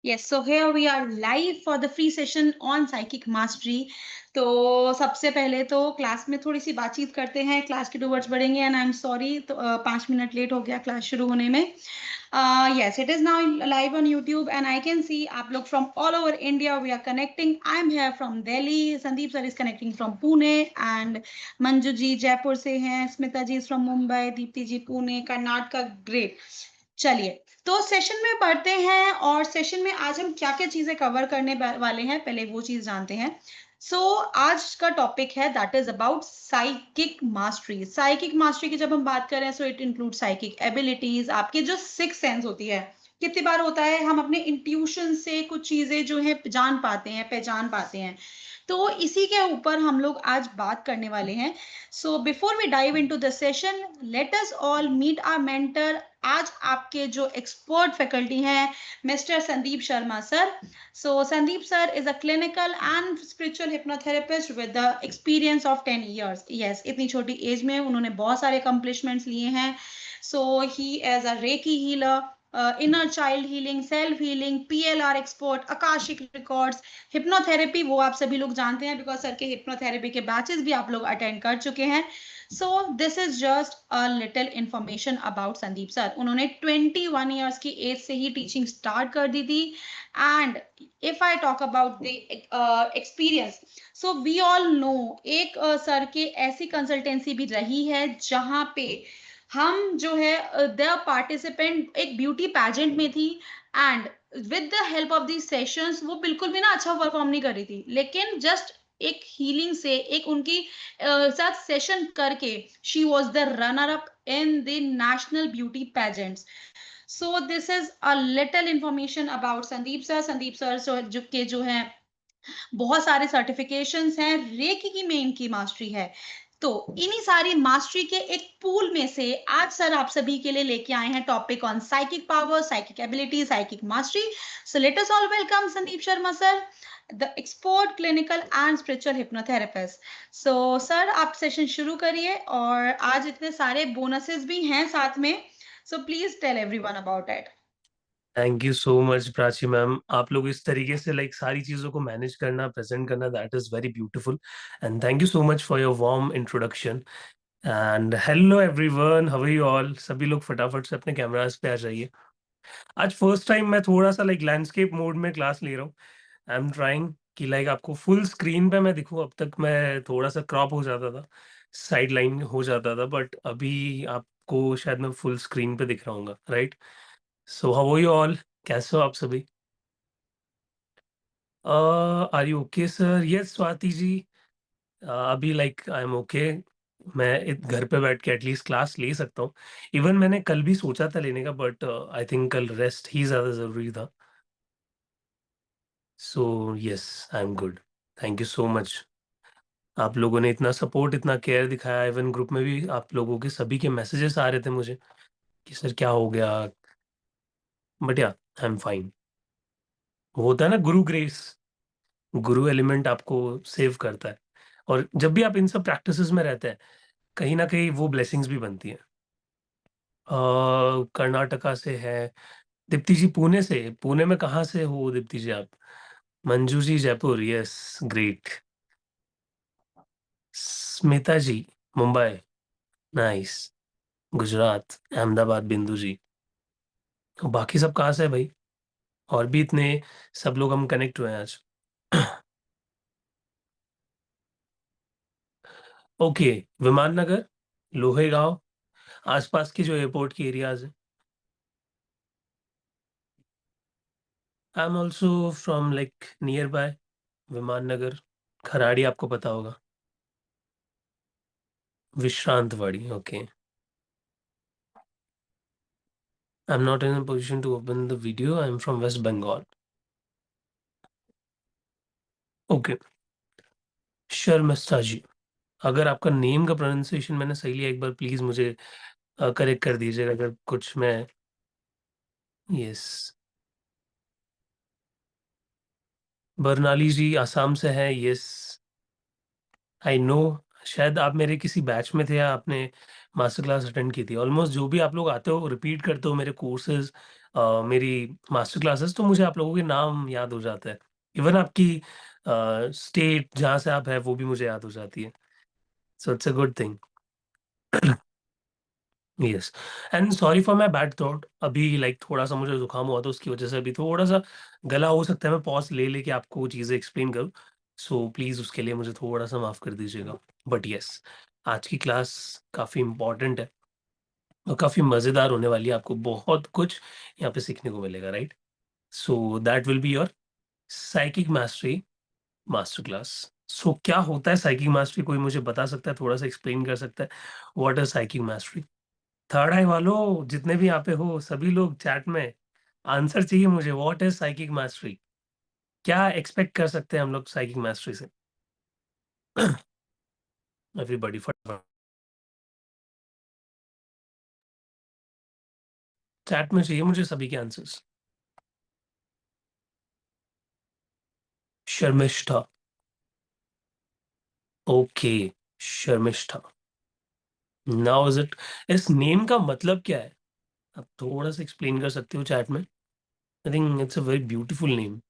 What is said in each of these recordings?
Yes, so here we are live for the free session on psychic mastery. तो सबसे पहले तो class में थोड़ी सी बातचीत करते हैं, क्लास के टूवर्ड्स बढ़ेंगे एंड आई एम सॉरी तो 5 मिनट लेट हो गया क्लास शुरू होने में. Yes, it is now live on YouTube and I can see आप लोग from all over India we are connecting. I'm here from Delhi, Sandeep sir is connecting from Pune and Manju ji Jaipur से हैं, Smita ji is from Mumbai, Dipti ji Pune, Karnataka. Great. चलिए, तो session में पढ़ते हैं और सेशन में आज हम क्या-क्या चीज़ें कवर करने वाले हैं, पहले वो चीज़ जानते हैं. सो आज का टॉपिक है that is about psychic mastery. Psychic mastery की जब हम बात कर रहे हैं so it include psychic abilities, आपकी जो सिक्स्थ सेंस होती है. कितनी बार होता है हम अपने इंट्यूशन से कुछ चीज़ें जो है जान पाते हैं, पहचान पाते हैं. तो इसी के ऊपर हम लोग आज बात करने वाले हैं. So before we dive into the session, let us all meet our mentor. आज आपके जो एक्सपर्ट फैकल्टी हैं, mister Sandeep Sharma sir. So Sandeep sir is a clinical and spiritual hypnotherapist with the experience of 10 years. Yes, इतनी छोटी as में उन्होंने बहुत सारे accomplishments लिए हैं. So he is a Reiki healer, inner child healing, self healing, PLR expert, Akashic records, hypnotherapy वो आप सभी लोग जानते हैं because सर के hypnotherapy के batches भी आप लोग attend कर चुके हैं. So this is just a little information about Sandeep sir. उन्होंने 21 years की एज से ही टीचिंग स्टार्ट कर दी थी. And if I talk about the experience, so we all know एक सर के ऐसी कंसल्टेंसी भी रही है जहां पे हम जो है द पार्टिसिपेंट एक ब्यूटी पैजेंट में थी and with the help of the sessions वो बिल्कुल भी ना अच्छा परफॉर्म नहीं कर रही थी, लेकिन जस्ट एक हीलिंग से एक उनकी साथ सेशन करके she was the runner up in the national beauty pageants. So this is a little information about Sandeep sir. Sandeep sir जो हैं बहुत सारे सर्टिफिकेशंस हैं, रेकी की में इनकी मास्टरी है. तो इन्हीं सारी मास्टरी के एक पूल में से आज सर आप सभी के लिए लेके आए हैं topic on psychic power, psychic ability, psychic mastery. So let us all welcome Sandeep Sharma sir, the expert clinical and spiritual hypnotherapist. So sir आप सेशन शुरू करिए और आज इतने सारे बोनसेस भी हैं साथ में. So please tell everyone about it. Thank you so much Prachi ma'am. आप लोग इस तरीके से लाइक सारी चीज़ों को मैनेज करना, प्रेज़ेंट करना, that is very beautiful and thank you so much for your warm introduction. And hello everyone, how are you all? सभी लोग फटाफट से अपने कैमरास पे आ जाइए. आज फर्स्ट टाइम मैं थोड़ा-सा लाइक लैंडस्केप मोड में क्लास ले रहा हूँ. आई एम ट्राइंग कि लाइक आपको फुल स्क्रीन पे मैं दिखूँ. अब तक मैं थोड़ा-सा क्रॉप हो जाता था, साइड लाइन हो जाता था, बट अभी आपको शायद मैं फुल स्क्रीन पे दिख रहा हूँगा, right? So how are you all? कैसे हो आप सभी? Are you okay sir? Yes Swati ji. अभी लाइक आई एम ओके. मैं घर पे बैठ के एटलीस्ट क्लास ले सकता हूँ. इवन मैंने कल भी सोचा था लेने का, बट आई थिंक कल रेस्ट ही ज़्यादा ज़रूरी था. So yes, I am good. Thank you so much. आप लोगों ने इतना सपोर्ट, इतना केयर दिखाया. इवन ग्रुप में भी आप लोगों के सभी के मैसेजेस आ रहे थे मुझे कि सर क्या हो गया, बट या आई एम फाइन. होता है ना गुरु ग्रेस, गुरु एलिमेंट आपको सेव करता है. और जब भी आप इन सब प्रैक्टिसेस में रहते हैं, कहीं न कहीं वो ब्लेसिंग्स भी बनती हैं. कर्नाटका से है दीप्ति जी. पुणे से? पुणे में कहाँ से हो दीप्ति जी आप? Manju ji Jaipur. Yes, great. Smita ji Mumbai. Nice. Gujarat, Ahmedabad Bindu ji. तो बाकी सब कहाँ से है भाई? और भी इतने सब लोग हम कनेक्ट हुए हैं आज. ओके, विमान नगर, लोहेगांव, आसपास की जो एयरपोर्ट की एरियाज़ हैं. I am also from like nearby Viman Nagar, Kharadi आपको पता होगा. Vishrantwadi, okay. I am not in a position to open the video. I am from West Bengal. Okay. Sharmishtha ji, अगर आपका नेम का प्रोनाउंसिएशन मैंने सही लिया, एक बार प्लीज़ मुझे करेक्ट कर दीजिएगा अगर कुछ मैं. यस. बरनाली जी आसाम से हैं. Yes, I know. शायद आप मेरे किसी बैच में थे या आपने मास्टर क्लास अटेंड की थी. ऑलमोस्ट जो भी आप लोग आते हो, रिपीट करते हो मेरे कोर्सेज़, मेरी मास्टर क्लासेस, तो मुझे आप लोगों के नाम याद हो जाता है। इवन आपकी स्टेट जहाँ से आप है वो भी मुझे याद हो जाती है। सो it's a good thing. Yes. And sorry for my bad throat, अभी लाइक थोड़ा सा मुझे जुकाम हुआ तो उसकी वजह से अभी थोड़ा सा गला हो सकता है, मैं पॉज ले लेके आपको वो चीज़ें एक्सप्लेन करूँ। सो प्लीज़ उसके लिए मुझे थोड़ा सा माफ़ कर दीजिएगा। बट यस, आज की क्लास काफ़ी इम्पोर्टेंट है और काफ़ी मज़ेदार होने वाली है, आपको बहुत कुछ यहाँ पे सीखने को मिलेगा, right? So that will be your psychic mastery master class. So क्या होता है साइकिक मास्टरी, कोई मुझे बता सकता है, थोड़ा सा एक्सप्लेन कर सकता है, what is psychic mastery? Third eye वालों जितने भी यहाँ पे हो सभी लोग चैट में आंसर चाहिए मुझे, व्हाट इज साइकिक मास्टरी? क्या एक्सपेक्ट कर सकते हैं हम लोग साइकिक मास्टरी से? एवरीबॉडी फटाफट चैट में चाहिए मुझे सभी के answers. Sharmishtha. Okay, Sharmishtha. Now is it, इस नेम का मतलब क्या है? आप थोड़ा सा एक्सप्लेन कर सकते हो चैट में? I think it's a very beautiful name.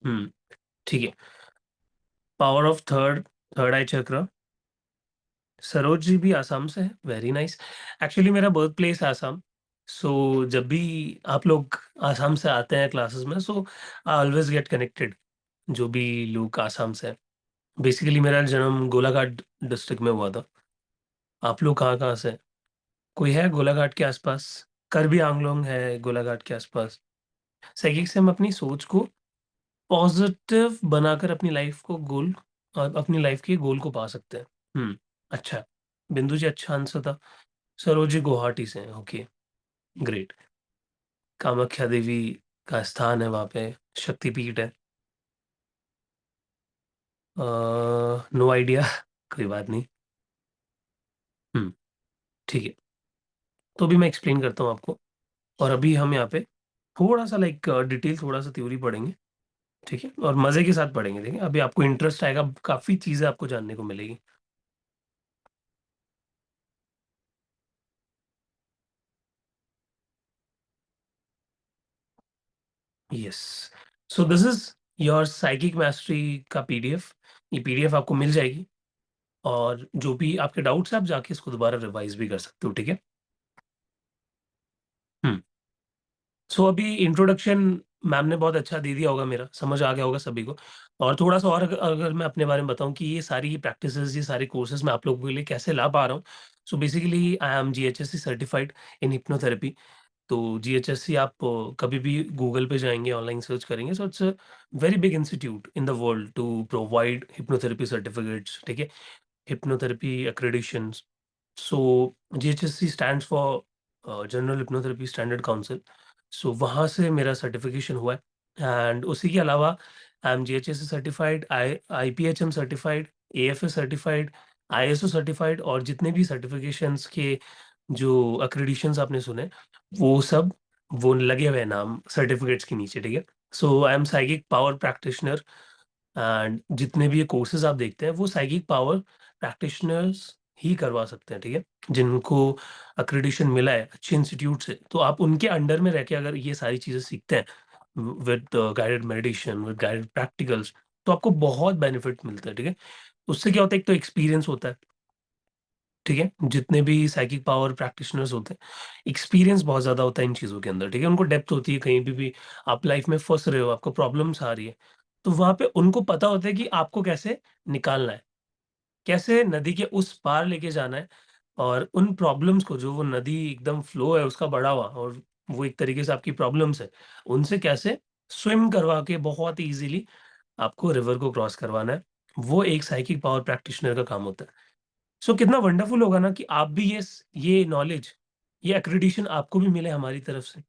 Hmm, ठीक है। Power of third, third eye chakra. Saroj ji भी आसाम से है, वेरी नाइस। एक्चुअली मेरा बर्थ प्लेस आसाम। सो जब भी आप लोग आसाम से आते हैं क्लासेस में, सो आई ऑलवेज गेट कनेक्टेड, जो भी लोग आसाम से हैं। बेसिकली मेरा जन्म गोलाघाट डिस्ट्रिक्ट में हुआ था। आप लोग कहाँ कहाँ से हैं? कोई है गोलाघाट के आसपास? कार्बी आंगलोंग है गोलाघाट के आसपास। साइकिक से हम अपनी सोच को पॉजिटिव बनाकर अपनी लाइफ को गोल, अपनी लाइफ के गोल को पा सकते हैं। अच्छा। बिंदु जी अच्छा आंसर था। सरोज जी गुवाहाटी से हैं, ओके, ग्रेट। कामाख्या देवी का स्थान है वहाँ पे, शक्तिपीठ है। No idea. कोई बात नहीं। हम्म, ठीक है। तो अभी मैं एक्सप्लेन करता हूँ आपको, और अभी हम यहाँ पे थोड़ा सा लाइक डिटेल, थोड़ा सा थ्योरी पढ़ेंगे, ठीक है, और मजे के साथ पढ़ेंगे, ठीक है, अभी आपको इंटरेस्ट आएगा, काफी चीजें आपको जानने को मिलेगी। Yes. So this is your psychic मैस्ट्री का पीडीएफ। ये पीडीएफ आपको मिल जाएगी, और जो भी आपके डाउट्स हैं आप जाके इसको दोबारा रिवाइज भी कर सकते हो, ठीक है। हम्म। सो अभी इंट्रोडक्शन मैम ने बहुत अच्छा दे दिया होगा, मेरा समझ आ गया होगा सभी को। और थोड़ा सा और अगर मैं अपने बारे में बताऊं कि ये सारी प्रैक्टिसेस, ये सारे कोर्सेज मैं आप लोगों के लिए कैसे ला पा रहा हूँ। So basically I am GHSC certified in hypnotherapy. तो जीएचएससी आप कभी भी गूगल पे जाएंगे, ऑनलाइन सर्च करेंगे, so it's a very big institute in the world to provide hypnotherapy certificates, ठीक है, hypnotherapy accreditations. So GHSC stands for general hypnotherapy standard council. So वहाँ से मेरा सर्टिफिकेशन हुआ है। एंड उसी के अलावा I am GHSC certified, IPHM certified, AFA certified, ISO certified, और जितने भी सर्टिफिकेशंस के जो अक्रेडिशंस आपने सुने, वो सब वो लगे हुए हैं नाम सर्टिफिकेट्स के नीचे, ठीक है। So I am psychic power practitioner, and जितने भी ये कोर्सेज आप देखते हैं वो साइकिक पावर प्रैक्टिशनर्स ही करवा सकते हैं, ठीक है, जिनको अक्रेडिशन मिला है अच्छे इंस्टीट्यूट से। तो आप उनके अंडर में रह के अगर ये सारी चीज़ें सीखते हैं with guided meditation, with guided practicals, तो आपको बहुत बेनिफिट मिलता है, ठीक है। उससे क्या होता है, एक तो एक्सपीरियंस होता है, ठीक है, जितने भी साइकिक पावर प्रैक्टिशनर्स होते हैं, एक्सपीरियंस बहुत ज़्यादा होता है इन चीज़ों के अंदर, ठीक है, उनको डेप्थ होती है, कहीं भी आप लाइफ में फंस रहे हो, आपको प्रॉब्लम्स आ रही है, तो वहाँ पे उनको पता होता है कि आपको कैसे निकालना है, कैसे नदी के उस पार लेके जाना है, और उन प्रॉब्लम्स को, जो वो नदी एकदम फ्लो है उसका बढ़ा हुआ, और वो एक तरीके से आपकी प्रॉब्लम्स है, उनसे कैसे स्विम करवा के बहुत ईजिली आपको रिवर को क्रॉस करवाना है, वो एक साइकिक पावर प्रैक्टिशनर का काम होता है। सो कितना वंडरफुल होगा ना कि आप भी ये नॉलेज, ये एक्रेडिशन आपको भी मिले हमारी तरफ से,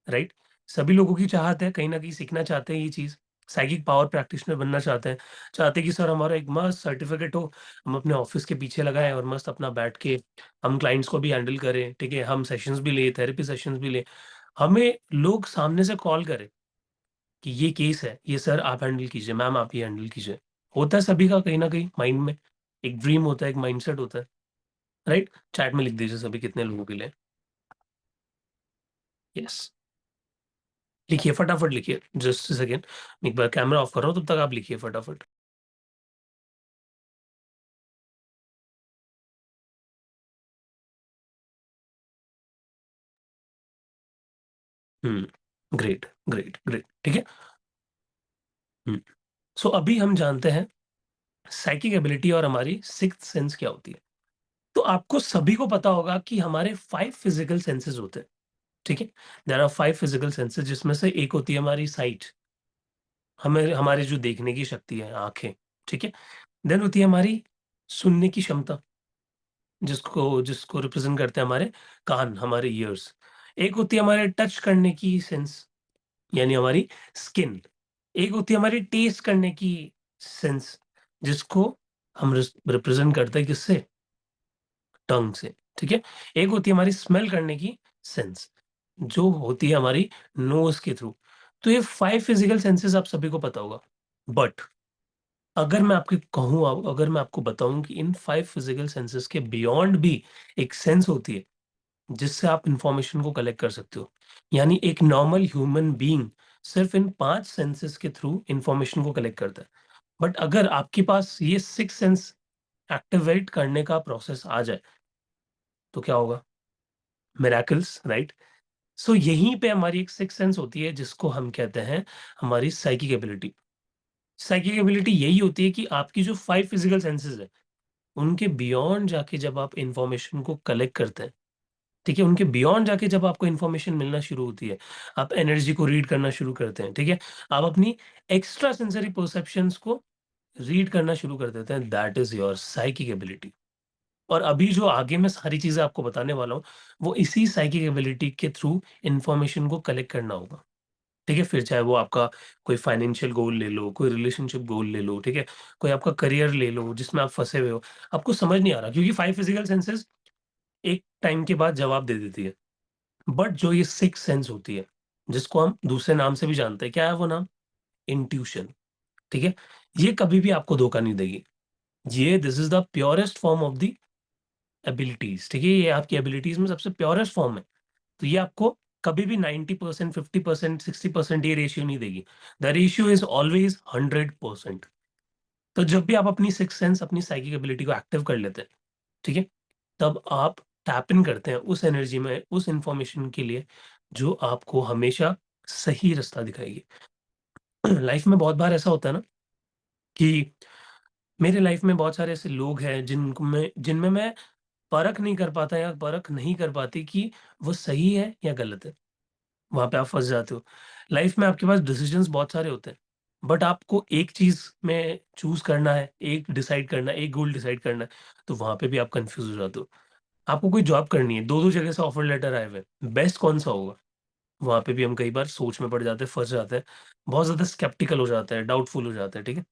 राइट? सभी लोगों की चाहत है, कहीं न कहीं सीखना चाहते हैं ये चीज़, साइकिक पावर प्रैक्टिशनर बनना चाहते हैं। चाहते हैं कि सर हमारा एक मस्त सर्टिफ़िकेट हो, हम अपने ऑफ़िस के पीछे लगाएँ और मस्त अपना बैठ के हम क्लाइंट्स को भी हैंडल करें, ठीक है? हम सेशंस भी लें, थेरेपी सेशंस भी लें। हमें लोग सामने से कॉल करें कि ये केस है, ये सर आप हैंडल कीजिए, मैम आप ये हैंडल कीजिए, होता है सभी का कहीं ना कहीं माइंड में, एक ड्रीम होता है, एक माइंडसेट होता है, राइट? चैट में लिख दीजिए सभी कितने लोगों के लिए। यस, लिखिए फटाफट लिखिए, जस्ट सेकेंड, एक बार कैमरा ऑफ कर रहा हूँ, तब तक आप लिखिए फटाफट। ग्रेट ग्रेट ग्रेट, ठीक है। हम्म सो अभी हम जानते हैं साइकिक एबिलिटी और हमारी सिक्स्थ सेंस क्या होती है। तो आपको सभी को पता होगा कि हमारे 5 फिजिकल सेंसेस होते हैं, ठीक है। देयर आर 5 फिजिकल सेंसेस, जिसमें से एक होती है हमारी साइट, हमें हमारे जो देखने की शक्ति है, आंखें, ठीक है। देन होती है हमारी सुनने की क्षमता, जिसको जिसको रिप्रेजेंट करते हैं हमारे कान, हमारे ईयर्स। एक होती है हमारे टच करने की सेंस, यानी हमारी स्किन। एक होती है हमारी टेस्ट करने की सेंस, जिसको हम रिप्रेजेंट करते हैं किससे, टंग से, ठीक है। एक होती है हमारी स्मेल करने की सेंस, जो होती है हमारी नोज के थ्रू। तो ये 5 फिजिकल सेंसेस आप सभी को पता होगा। बट अगर मैं आपके कहूँ, अगर मैं आपको बताऊं कि इन 5 फिजिकल सेंसेस के बियॉन्ड भी एक सेंस होती है जिससे आप इंफॉर्मेशन को कलेक्ट कर सकते हो, यानी एक नॉर्मल ह्यूमन बीइंग सिर्फ इन 5 सेंसेस के थ्रू इंफॉर्मेशन को कलेक्ट करता है। बट अगर आपके पास ये 6 सेंस एक्टिवेट करने का प्रोसेस आ जाए, तो क्या होगा? Miracles, right? सो यहीं पे हमारी एक 6 सेंस होती है, जिसको हम कहते हैं हमारी साइकिक एबिलिटी। साइकिक एबिलिटी यही होती है कि आपकी जो 5 फिजिकल सेंसेस है, उनके बियॉन्ड जाके जब आप इंफॉर्मेशन को कलेक्ट करते हैं, ठीक है, उनके बियॉन्ड जाके जब आपको इंफॉर्मेशन मिलना शुरू होती है, आप एनर्जी को रीड करना शुरू करते हैं, ठीक है, आप अपनी एक्स्ट्रा सेंसरी परसेप्शंस को रीड करना शुरू कर देते हैं, that is your psychic ability. और अभी जो आगे मैं सारी चीजें आपको बताने वाला हूँ, वो इसी साइकिक एबिलिटी के थ्रू इंफॉर्मेशन को कलेक्ट करना होगा, ठीक है। फिर चाहे वो आपका कोई फाइनेंशियल गोल ले लो, कोई रिलेशनशिप गोल ले लो, ठीक है, कोई आपका करियर ले लो जिसमें आप फंसे हुए हो, आपको समझ नहीं आ रहा, क्योंकि 5 फिजिकल सेंसेस एक टाइम के बाद जवाब दे देती है। बट जो ये 6 सेंस होती है, जिसको हम दूसरे नाम से भी जानते हैं, क्या है वो नाम? इंट्यूशन, ठीक है। ये कभी भी आपको धोखा नहीं देगी। ये this is the purest form of the abilities, ठीक है, ये आपकी एबिलिटीज में सबसे प्योरेस्ट फॉर्म है। तो ये आपको कभी भी 90%, 50%, 60% ये रेशियो नहीं देगी। The ratio is always 100%। तो जब भी आप अपनी सिक्स सेंस, अपनी साइकिक एबिलिटी को एक्टिव कर लेते हैं, ठीक है, तब आप टैप इन करते हैं उस एनर्जी में, उस इंफॉर्मेशन के लिए जो आपको हमेशा सही रास्ता दिखाएगी। लाइफ में बहुत बार ऐसा होता है ना कि मेरे लाइफ में बहुत सारे ऐसे लोग हैं जिनमें मैं परख नहीं कर पाता या परख नहीं कर पाती कि वो सही है या गलत है। वहाँ पे आप फँस जाते हो। लाइफ में आपके पास डिसीजंस बहुत सारे होते हैं, बट आपको एक चीज़ में चूज़ करना है, एक डिसाइड करना है, एक गोल डिसाइड करना है, तो वहाँ पे भी आप कन्फ्यूज़ हो जाते हो। आपको कोई जॉब करनी है, 2-2 जगह से ऑफर लेटर आए हुए हैं, बेस्ट कौन-सा होगा? वहाँ पे भी हम कई बार सोच में पड़ जाते हैं, फँस जाते हैं, बहुत ज़्यादा स्केप्टिकल हो जाते हैं, डाउटफुल हो जाते हैं, ठीक है?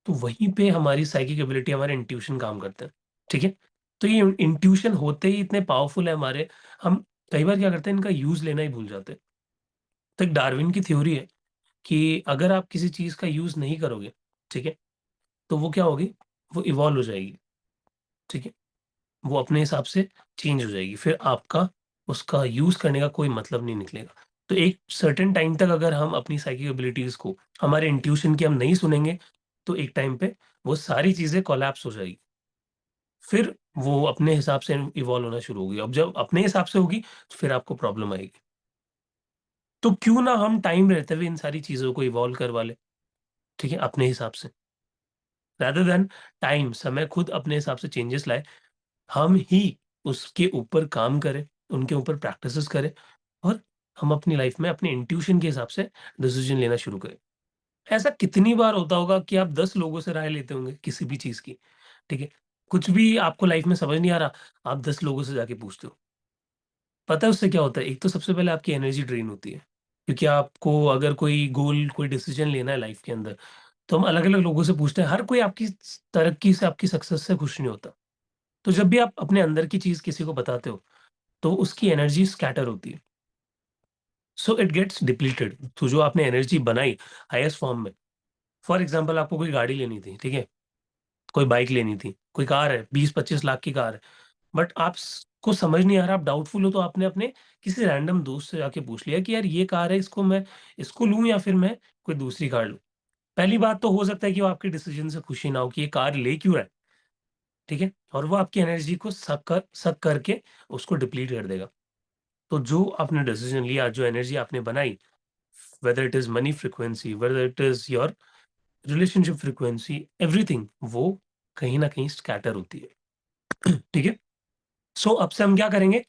तो वहीं पे हमारी साइकिक एबिलिटी, हमारे इंट्यूशन काम करते हैं, ठीक है? तो ये इंट्यूशन होते ही इतने पावरफुल है हमारे, हम कई बार क्या करते हैं, इनका यूज़ लेना ही भूल जाते हैं। तो एक डार्विन की थ्योरी है कि अगर आप किसी चीज़ का यूज़ नहीं करोगे, ठीक है? तो वो क्या होगी? वो इवॉल्व हो जाएगी, ठीक है? वो अपने हिसाब से चेंज हो जाएगी, फिर आपका उसका यूज़ करने का कोई मतलब नहीं निकलेगा। तो एक सर्टेन टाइम तक अगर हम अपनी साइकिक एबिलिटीज़ को, हमारे इंट्यूशन की हम नहीं सुनेंगे, तो एक टाइम पे वो सारी चीज़ें कोलैप्स हो जाएगी। फिर वो अपने हिसाब से इवॉल्व होना शुरू होगी। अब जब अपने हिसाब से होगी, तो फिर आपको प्रॉब्लम आएगी। तो क्यों ना हम टाइम रहते हुए इन सारी चीज़ों को इवॉल्व करवा लें, ठीक है? अपने हिसाब से। रादर देन टाइम, समय खुद अपने हिसाब से चेंजेस लाए, हम ही उसके ऊपर काम करें, उनके ऊपर प्रैक्टिसेस करें, और हम अपनी लाइफ में अपने इंट्यूशन के हिसाब से डिसीजन लेना शुरू करें। ऐसा कितनी बार होता होगा कि आप 10 लोगों से राय लेते होंगे किसी भी चीज़ की, ठीक है? कुछ भी आपको लाइफ में समझ नहीं आ रहा, आप 10 लोगों से जाके पूछते हो। पता है उससे क्या होता है? एक तो सबसे पहले आपकी एनर्जी ड्रेन होती है, क्योंकि आपको अगर कोई गोल, कोई डिसीजन लेना है लाइफ के अंदर, तो हम अलग-अलग लोगों से पूछते हैं। हर कोई आपकी तरक्की से, आपकी सक्सेस से खुश नहीं होता। तो जब भी आप अपने अंदर की चीज़ किसी को बताते हो, तो उसकी एनर्जी स्कैटर होती है। So it gets depleted. तो जो आपने एनर्जी बनाई हाईएस्ट फॉर्म में, फॉर एग्जाम्पल आपको कोई गाड़ी लेनी थी, ठीक है, कोई बाइक लेनी थी, कोई कार है, 20-25 लाख की कार है, बट को समझ नहीं आ रहा, आप डाउटफुल हो, तो आपने अपने किसी रैंडम दोस्त से जाके पूछ लिया कि यार ये कार है, इसको मैं इसको लूं या फिर मैं कोई दूसरी कार लूं। पहली बात तो हो सकता है कि वो आपके डिसीजन से खुशी ना हो कि ये कार ले क्यों रहा है, ठीक है, और वो आपकी एनर्जी को सक करके उसको डिप्लीट कर देगा। तो जो आपने डिसीजन लिया, जो एनर्जी आपने बनाई, whether it is money frequency, whether it is your relationship frequency, everything, वो कहीं ना कहीं स्कैटर होती है। ठीक है। सो अब से हम क्या करेंगे,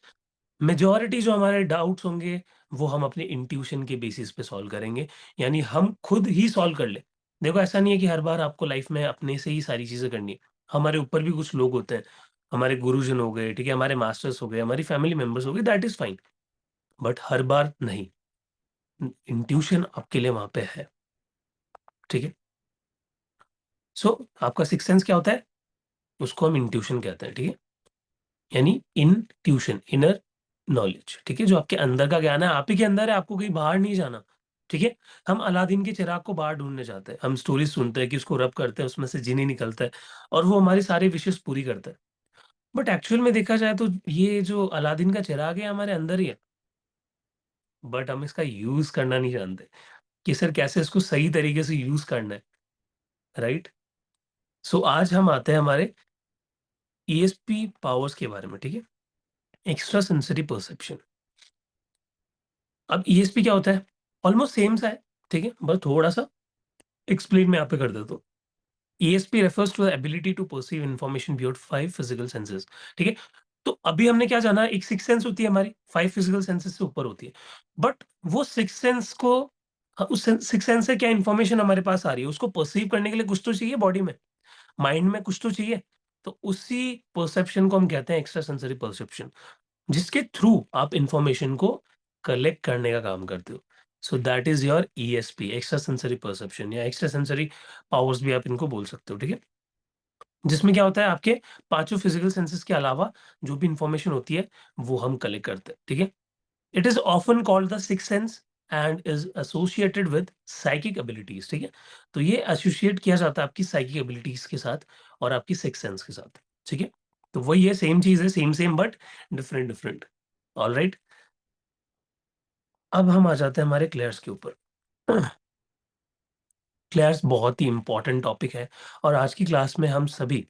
मेजॉरिटी जो हमारे डाउट्स होंगे वो हम अपने इंट्यूशन के बेसिस पे सॉल्व करेंगे, यानी हम खुद ही सॉल्व कर ले। देखो, ऐसा नहीं है कि हर बार आपको लाइफ में अपने से ही सारी चीजें करनी है। हमारे ऊपर भी कुछ लोग होते हैं, हमारे गुरुजन हो गए, ठीक है, हमारे मास्टर्स हो गए, हमारी फैमिली मेंबर्स हो गए, दैट इज फाइन, बट हर बार नहीं। इंट्यूशन आपके लिए वहां पे है, ठीक है। सो आपका सिक्स सेंस क्या होता है, उसको हम इंट्यूशन कहते हैं, ठीक है, यानी इन ट्यूशन, इनर नॉलेज, ठीक है, जो आपके अंदर का ज्ञान है, आप ही के अंदर है, आपको कहीं बाहर नहीं जाना, ठीक है। हम अलादीन के चिराग को बाहर ढूंढने जाते हैं, हम स्टोरीज सुनते हैं कि उसको रब करते हैं, उसमें से जिनी निकलता है और वो हमारी सारी विशेष पूरी करता है, बट एक्चुअल में देखा जाए तो ये जो अलादीन का चिराग है हमारे अंदर ही है, बट हम इसका यूज करना नहीं जानते कि सर कैसे इसको सही तरीके से यूज करना है, राइट। सो आज हम आते हैं हमारे ईएसपी पावर्स के बारे में, ठीक है, एक्स्ट्रा सेंसरी परसेप्शन। अब ईएसपी क्या होता है, ऑलमोस्ट सेम सा है, ठीक है, बस थोड़ा सा एक्सप्लेन मैं यहाँ पे कर देता हूँ। ESP refers to the ability to perceive information beyond 5 physical senses, ठीक है। तो अभी हमने क्या जाना, एक सिक्स सेंस होती है हमारी, 5 फिजिकल सेंसेस से ऊपर होती है, बट वो सिक्स सेंस को, उस सिक्स सेंस से क्या इन्फॉर्मेशन हमारे पास आ रही है, उसको परसीव करने के लिए कुछ तो चाहिए बॉडी में, माइंड में कुछ तो चाहिए। तो उसी परसेप्शन को हम कहते हैं एक्स्ट्रा सेंसरी परसेप्शन, जिसके थ्रू आप इंफॉर्मेशन को कलेक्ट करने का काम करते हो। So that is your ESP, extra sensory perception, या एक्स्ट्रा सेंसरी पावर्स भी आप इनको बोल सकते हो, ठीक है। जिसमें क्या होता है, आपके पांचों फिजिकल सेंसेस के अलावा जो भी इंफॉर्मेशन होती है वो हम कलेक्ट करते हैं, ठीक है। It is often called the six sense and is associated with psychic abilities, ठीक है। तो ये एसोसिएट किया जाता है आपकी साइकिक एबिलिटीज के साथ और आपकी सिक्स सेंस के साथ, ठीक है। तो वही है, सेम चीज है, same same but different different. All right. अब हम आ जाते हैं हमारे क्लेयर्स के ऊपर। क्लेयर्स बहुत ही इंपॉर्टेंट टॉपिक है, और आज की क्लास में हम सभी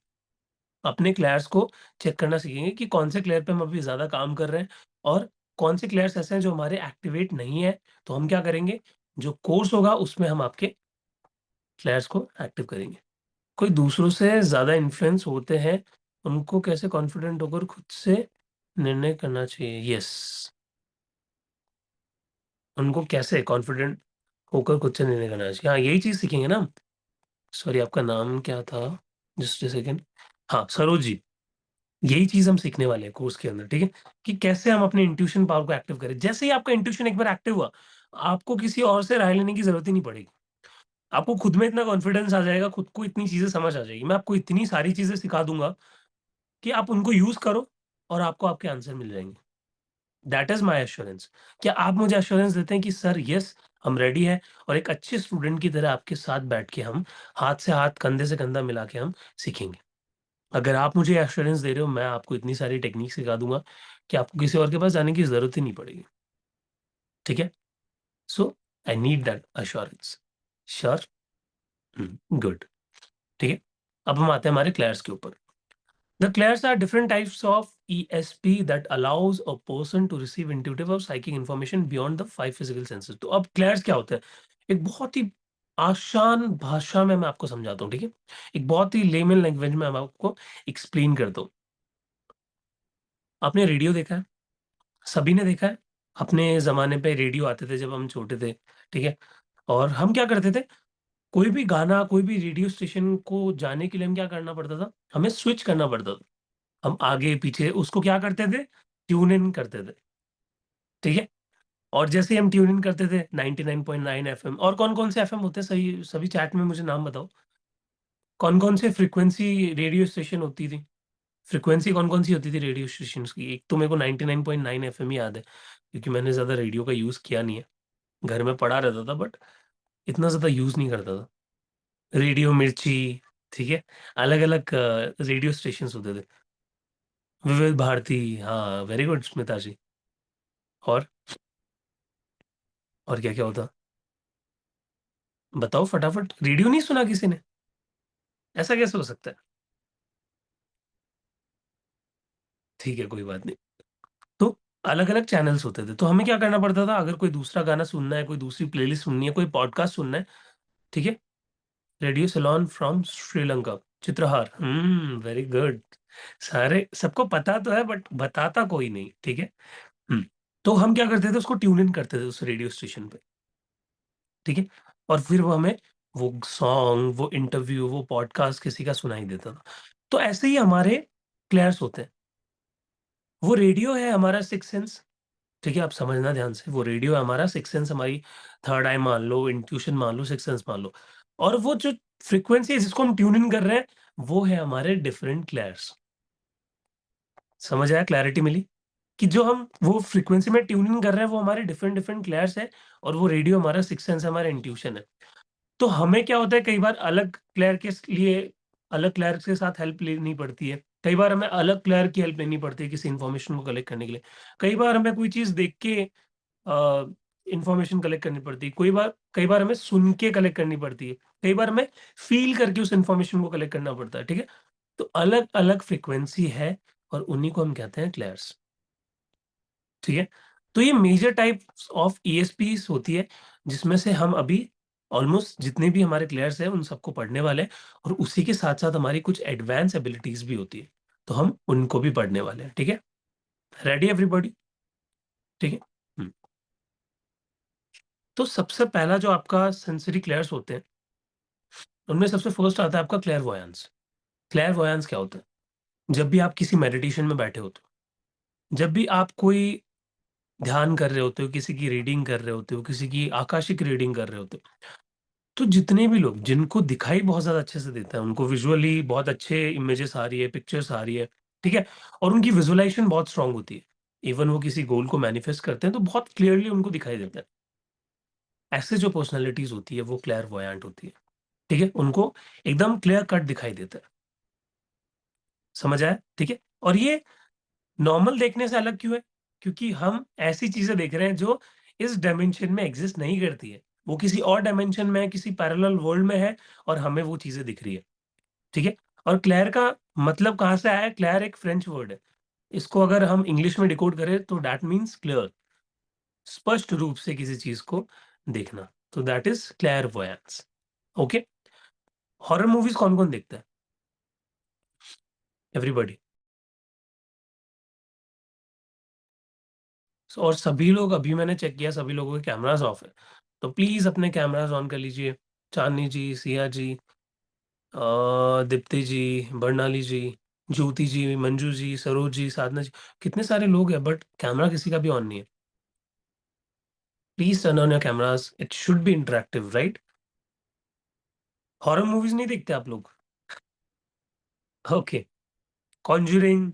अपने क्लेयर्स को चेक करना सीखेंगे कि कौन से क्लेयर पे हम अभी ज़्यादा काम कर रहे हैं और कौन से क्लेयर्स ऐसे हैं जो हमारे एक्टिवेट नहीं है। तो हम क्या करेंगे, जो कोर्स होगा उसमें हम आपके क्लेयर्स को एक्टिव करेंगे। कोई दूसरों से ज़्यादा इन्फ्लुएंस होते हैं, उनको कैसे कॉन्फिडेंट होकर खुद से निर्णय करना चाहिए। यस, उनको कैसे कॉन्फिडेंट होकर खुद से निर्णय करना चाहिए, हाँ यही चीज़ सीखेंगे ना हम। सॉरी, आपका नाम क्या था, जस्ट अ सेकंड। हाँ, सरोज जी। यही चीज़ हम सीखने वाले हैं कोर्स के अंदर, ठीक है? कि कैसे हम अपने इंट्यूशन पावर को एक्टिव करें। जैसे ही आपका इंट्यूशन एक बार एक्टिव हुआ, आपको किसी और से राय लेने की ज़रूरत ही नहीं पड़ेगी। आपको खुद में इतना कॉन्फिडेंस आ जाएगा, खुद को इतनी चीज़ें समझ आ जाएगी। मैं आपको इतनी सारी चीज़ें सिखा दूँगा कि आप उनको यूज़ करो और आपको आपके आंसर मिल जाएँगे। That is my assurance. क्या आप मुझे एश्योरेंस देते हैं कि सर येस, हम रेडी हैं और एक अच्छे स्टूडेंट की तरह आपके साथ बैठ के हम हाथ से हाथ, कंधे से कंधा मिला के हम सीखेंगे। अगर आप मुझे एश्योरेंस दे रहे हो, मैं आपको इतनी सारी टेक्नीक सिखा दूँगा कि आपको किसी और के पास जाने की ज़रूरत ही नहीं पड़ेगी। ठीक है? So I need that assurance. Sure? Good. ठीक है? अब हम आते हैं हमारे क्लेयर्स के ऊपर। The clairs are different types of ESP that allows a person to receive intuitive or psychic information beyond the 5 physical senses। तो अब क्लेयर्स क्या होता है? एक बहुत ही आसान भाषा में मैं आपको समझाता हूँ, ठीक है? एक बहुत ही लेमन लैंग्वेज में मैं आपको एक्सप्लेन करता हूँ। आपने रेडियो देखा है? सभी ने देखा है। अपने ज़माने पे रेडियो आते थे जब हम छोटे थे, ठीक है? और हम क्या करते थे, कोई भी गाना, कोई भी रेडियो स्टेशन को जाने के लिए हम क्या करना पड़ता था? हमें स्विच करना पड़ता था। हम आगे-पीछे उसको क्या करते थे? ट्यून इन करते थे, ठीक है? और जैसे ही हम ट्यून इन करते थे 99.9 एफएम, और कौन-कौन से एफएम होते हैं, सही सभी चैट में मुझे नाम बताओ। कौन-कौन से फ्रीक्वेंसी रेडियो स्टेशन होती थी? फ्रीक्वेंसी कौन-कौन सी होती थी रेडियो स्टेशंस की? एक तो मेरे को 99.9 एफएम ही याद है, क्योंकि मैंने ज़्यादा रेडियो का यूज़ किया नहीं है। घर में पड़ा रहता था, बट इतना ज़्यादा यूज़ नहीं करता था। रेडियो मिर्ची, ठीक है, अलग अलग रेडियो स्टेशन होते थे। विविध भारती, हाँ वेरी गुड स्मिता जी। और और क्या क्या होता, बताओ फटाफट, रेडियो नहीं सुना किसी ने? ऐसा कैसे हो सकता है? ठीक है कोई बात नहीं। तो अलग अलग चैनल्स होते थे, तो हमें क्या करना पड़ता था, अगर कोई दूसरा गाना सुनना है, कोई दूसरी प्लेलिस्ट सुननी है, कोई पॉडकास्ट सुनना है, ठीक है, radio Ceylon from Sri Lanka, Chitrahaar, very good. सारे सबको पता तो है बट बताता कोई नहीं, ठीक है। हम्म। तो हम क्या करते थे, उसको ट्यून इन करते थे उस रेडियो स्टेशन पे, ठीक है, और फिर वो हमें वो सॉन्ग, वो इंटरव्यू, वो पॉडकास्ट किसी का सुनाई देता था। तो ऐसे ही हमारे क्लेयर्स होते हैं। वो रेडियो है हमारा सिक्स सेंस, ठीक है, आप समझना ध्यान से, वो रेडियो है हमारा सिक्स सेंस, हमारी थर्ड आई मान लो, इंट्यूशन मान लो, सिक्स सेंस मान लो। और वो जो फ्रीक्वेंसी है जिसको हम ट्यून इन कर रहे हैं, वो है हमारे डिफरेंट क्लेयर्स। समझ आया, क्लैरिटी मिली? कि जो हम वो फ्रीक्वेंसी में ट्यून इन कर रहे हैं, वो हमारे डिफरेंट डिफरेंट क्लेयर्स है, और वो रेडियो हमारा सिक्स सेंस है, हमारा इंट्यूशन है। तो हमें क्या होता है, कई बार अलग प्लेयर के लिए अलग प्लेयर के साथ हेल्प लेनी पड़ती है। कई बार हमें अलग प्लेयर की हेल्प लेनी पड़ती है किसी इन्फॉर्मेशन को कलेक्ट करने के लिए। कई बार हमें कोई चीज़ देख के इन्फॉर्मेशन कलेक्ट करनी पड़ती है। कई बार हमें सुन के कलेक्ट करनी पड़ती है। कई बार हमें फ़ील करके उस इन्फॉर्मेशन को कलेक्ट करना पड़ता है, ठीक है? तो अलग-अलग फ्रीक्वेंसी है और उन्हीं को हम कहते हैं क्लेयर्स, ठीक है? तो ये मेजर टाइप्स ऑफ ईएसपीज़ होती है, जिसमें से हम अभी ऑलमोस्ट जितने भी हमारे क्लेयर्स हैं, उन सबको पढ़ने वाले हैं, और उसी के साथ-साथ हमारी कुछ एडवांस एबिलिटीज़ भी होती है, तो हम उनको भी पढ़ने वाले हैं, ठीक है? Ready everybody? ठीक है? हुँ। तो सबसे पहला जो आपका सेंसरी क्लेयर्स होते हैं, उनमें सबसे फर्स्ट आता है आपका क्लैरवॉयंस। क्लैरवॉयंस क्या होता है? जब भी आप किसी मेडिटेशन में बैठे होते हो, जब भी आप कोई ध्यान कर रहे होते हो, किसी की रीडिंग कर रहे होते हो, किसी की आकाशिक रीडिंग कर रहे होते हो, तो जितने भी लोग जिनको दिखाई बहुत ज़्यादा अच्छे से देता है, उनको विजुअली बहुत अच्छे इमेजेस आ रही है, पिक्चर्स आ रही है, ठीक है? और उनकी विजुअलाइज़ेशन बहुत स्ट्रॉन्ग होती है। इवन वो किसी गोल को मैनिफेस्ट करते हैं, तो बहुत क्लियरली उनको दिखाई देता है। ऐसे जो पर्सनैलिटीज़ होती है, वो क्लैरवॉयंट होती है, ठीक है? उनको एकदम क्लियर कट दिखाई देता है। समझ आया? ठीक है? और ये नॉर्मल देखने से अलग क्यों है? क्योंकि हम ऐसी चीज़ें देख रहे हैं जो इस डायमेंशन में एग्ज़िस्ट नहीं करती है। वो किसी और डायमेंशन में है, किसी पैरेलल वर्ल्ड में है, और हमें वो चीज़ें दिख रही है। ठीक है? और क्लेर का मतलब कहाँ से आया है? क्लेर एक फ्रेंच वर्ड है। इसको अगर हम इंग्लिश में डिकोड करें तो दैट मीन्स क्लियर, स्पष्ट रूप से किसी चीज़ को देखना। तो that is clairvoyance. Okay? Horror movies कौन-कौन देखता है? एवरीबॉडी। और सभी लोग, अभी मैंने चेक किया, सभी लोगों के कैमरास ऑफ है। तो प्लीज़ अपने कैमरास ऑन कर लीजिए। चांदनी जी, सिया जी, दीप्ति जी, बर्नाली जी, ज्योति जी, मंजू जी, सरोज जी, साधना जी, कितने सारे लोग हैं बट कैमरा किसी का भी ऑन नहीं है। Please turn on your cameras, it should be interactive, right? Horror movies नहीं देखते आप लोग? ओके। कॉन्जरिंग,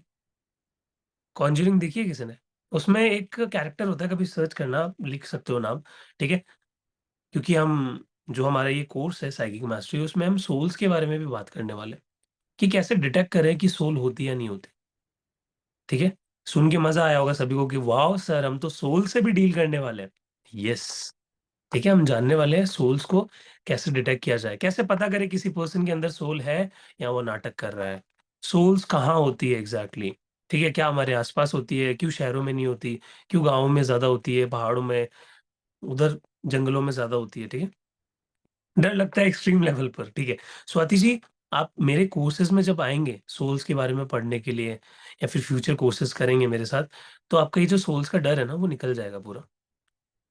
कॉन्जरिंग देखी है किसी ने? उसमें एक कैरेक्टर होता है, कभी सर्च करना, आप लिख सकते हो नाम, ठीक है? क्योंकि हम जो हमारा ये कोर्स है साइकिक मास्टरी, उसमें हम सोल्स के बारे में भी बात करने वाले हैं, कि कैसे डिटेक्ट करें कि सोल होती है या नहीं होती, ठीक है? सुन के मज़ा आया होगा सभी को कि वॉव सर, हम तो सोल से भी डील करने वाले हैं। यस, ठीक है, हम जानने वाले हैं सोल्स को कैसे डिटेक्ट किया जाए, कैसे पता करें किसी पर्सन के अंदर सोल है या वो नाटक कर रहा है। सोल्स कहाँ होती है एग्ज़ैक्टली, ठीक है? क्या हमारे आस-पास होती है? क्यों शहरों में नहीं होती? क्यों गाँवों में ज़्यादा होती है, पहाड़ों में, उधर जंगलों में ज़्यादा होती है, ठीक है? डर लगता है एक्सट्रीम लेवल पर, ठीक है। स्वाति जी, आप मेरे कोर्सेज़ में जब आएँगे सोल्स के बारे में पढ़ने के लिए, या फिर फ्यूचर कोर्सेज़ करेंगे मेरे साथ, तो आपका ये जो सोल्स का डर है ना, वो निकल जाएगा पूरा।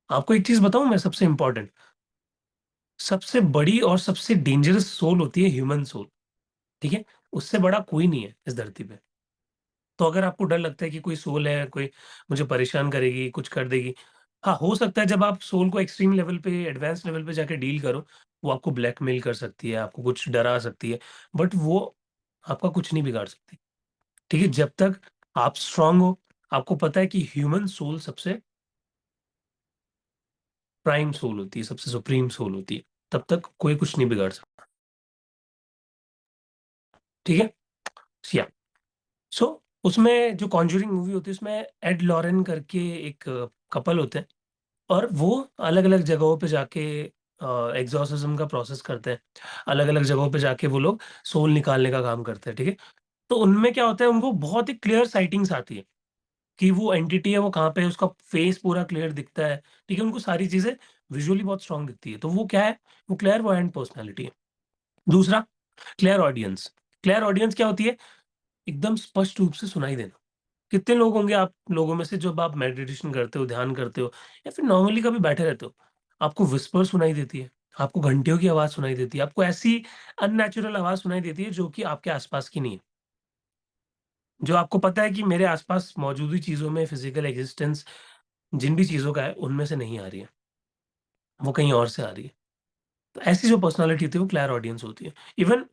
आपको एक चीज़ बताऊँ मैं, सबसे इम्पोर्टेंट, सबसे बड़ी और सबसे डेंजरस सोल होती है ह्यूमन सोल, ठीक है? उससे बड़ा कोई नहीं है इस धरती पे। तो अगर आपको डर लगता है कि कोई सोल है, कोई मुझे परेशान करेगी, कुछ कर देगी, हाँ, हो सकता है जब आप सोल को एक्सट्रीम लेवल पे, एडवांस लेवल पे जाके डील करो, वो आपको ब्लैकमेल कर सकती है, आपको कुछ डरा सकती है, बट वो आपका कुछ नहीं बिगाड़ सकती, ठीक है? जब तक आप स्ट्रॉन्ग हो, आपको पता है कि ह्यूमन सोल सबसे प्राइम सोल होती है, सबसे सुप्रीम सोल होती है, तब तक कोई कुछ नहीं बिगाड़ सकता। ठीक है। या सो उसमें जो कॉन्जूरिंग मूवी होती है उसमें एड लॉरेन करके एक कपल होते हैं, और वो अलग अलग जगहों पे जाके एग्जॉर्सिज्म का प्रोसेस करते हैं। अलग अलग जगहों पे जाके वो लोग सोल निकालने का काम करते हैं, ठीक है। तो उनमें क्या होता है, उनको बहुत ही क्लियर साइटिंग्स आती है कि वो एंटिटी है वो कहाँ पे है, उसका फेस पूरा क्लियर दिखता है, ठीक है। उनको सारी चीजें विजुअली बहुत स्ट्रांग दिखती है, तो वो क्या है, वो क्लियर वॉयंट पर्सनैलिटी है। दूसरा, क्लियर ऑडियंस। क्लियर ऑडियंस क्या होती है, एकदम स्पष्ट रूप से सुनाई देना। कितने लोग होंगे आप लोगों में से जब आप मेडिटेशन करते हो, ध्यान करते हो, या फिर नॉर्मली कभी बैठे रहते हो, आपको विस्पर सुनाई देती है, आपको घंटियों की आवाज़ सुनाई देती है, आपको ऐसी अननेचुरल आवाज़ सुनाई देती है जो कि आपके आस-पास की नहीं है। जो आपको पता है कि मेरे आस-पास मौजूद चीज़ों में फिज़िकल एक्जिस्टेंस जिन भी चीज़ों का है, उनमें से नहीं आ रही है, वो कहीं और से आ रही है। तो ऐसी जो पर्सनैलिटी होती है वो क्लियर ऑडियंस होती है। इवन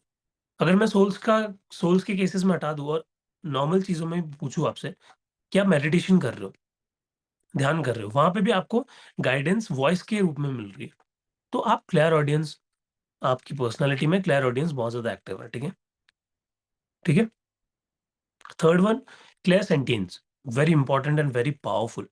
अगर मैं सोल्स के केसेस में हटा दूँ और नॉर्मल चीज़ों में पूछूँ आपसे कि आप मेडिटेशन कर रहे हो, ध्यान कर रहे हो, वहाँ पे भी आपको गाइडेंस वॉइस के रूप में मिल रही है। तो आप क्लियर ऑडियंस, आपकी पर्सनैलिटी में क्लियर ऑडियंस बहुत ज़्यादा एक्टिव है, ठीक है? ठीक है? Third one, clear sentience, very important and very powerful.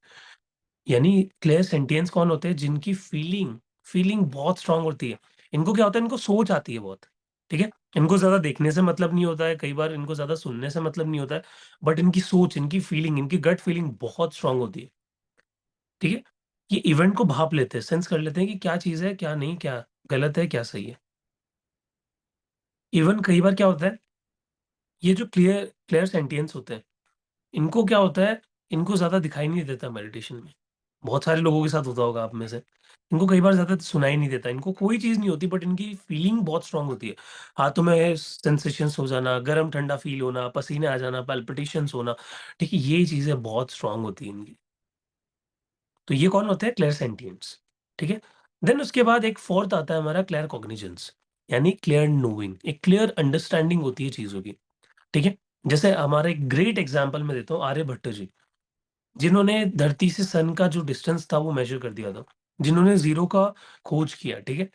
यानी क्लियर सेंटियंस कौन होते हैं, जिनकी फीलिंग बहुत स्ट्रॉन्ग होती है। इनको क्या होता है, इनको सोच आती है बहुत, ठीक है? इनको ज़्यादा देखने से मतलब नहीं होता है, कई बार इनको ज़्यादा सुनने से मतलब नहीं होता है, बट इनकी सोच, इनकी फीलिंग, इनकी गट फीलिंग बहुत स्ट्रॉन्ग होती है, ठीक है? ये इवेंट को भाँप लेते हैं, सेंस कर लेते हैं कि क्या चीज़ है, क्या नहीं, क्या गलत है, क्या सही है। इवन कई बार क्या होता है, ये जो क्लियर क्लियर सेंटियंस होते हैं, इनको क्या होता है, इनको ज़्यादा दिखाई नहीं देता मेडिटेशन में। बहुत सारे लोगों के साथ होता होगा आप में से। इनको कई बार ज़्यादा सुनाई नहीं देता, इनको कोई चीज़ नहीं होती, बट इनकी फीलिंग बहुत स्ट्रॉन्ग होती है। हाथों में सेंसेशंस हो जाना, गरम-ठंडा फ़ील होना, पसीने आ जाना, पाल्पिटेशंस होना, ठीक है? ये चीज़ें बहुत स्ट्रॉन्ग होती हैं इनकी। तो ये कौन होते हैं, क्लेयर सेंटियंट्स, ठीक है। देन उसके बाद एक फोर्थ आता है हमारा क्लियर कॉग्निजेंस, यानी क्लियर नोइंग, एक क्लियर अंडरस्टैंडिंग होती है चीजों की, ठीक है। जैसे हमारा एक ग्रेट एग्जांपल मैं देता हूँ, आर्यभट्ट जी, जिन्होंने धरती से सन का जो डिस्टेंस था वो मेजर कर दिया था, जिन्होंने जीरो का खोज किया, ठीक है।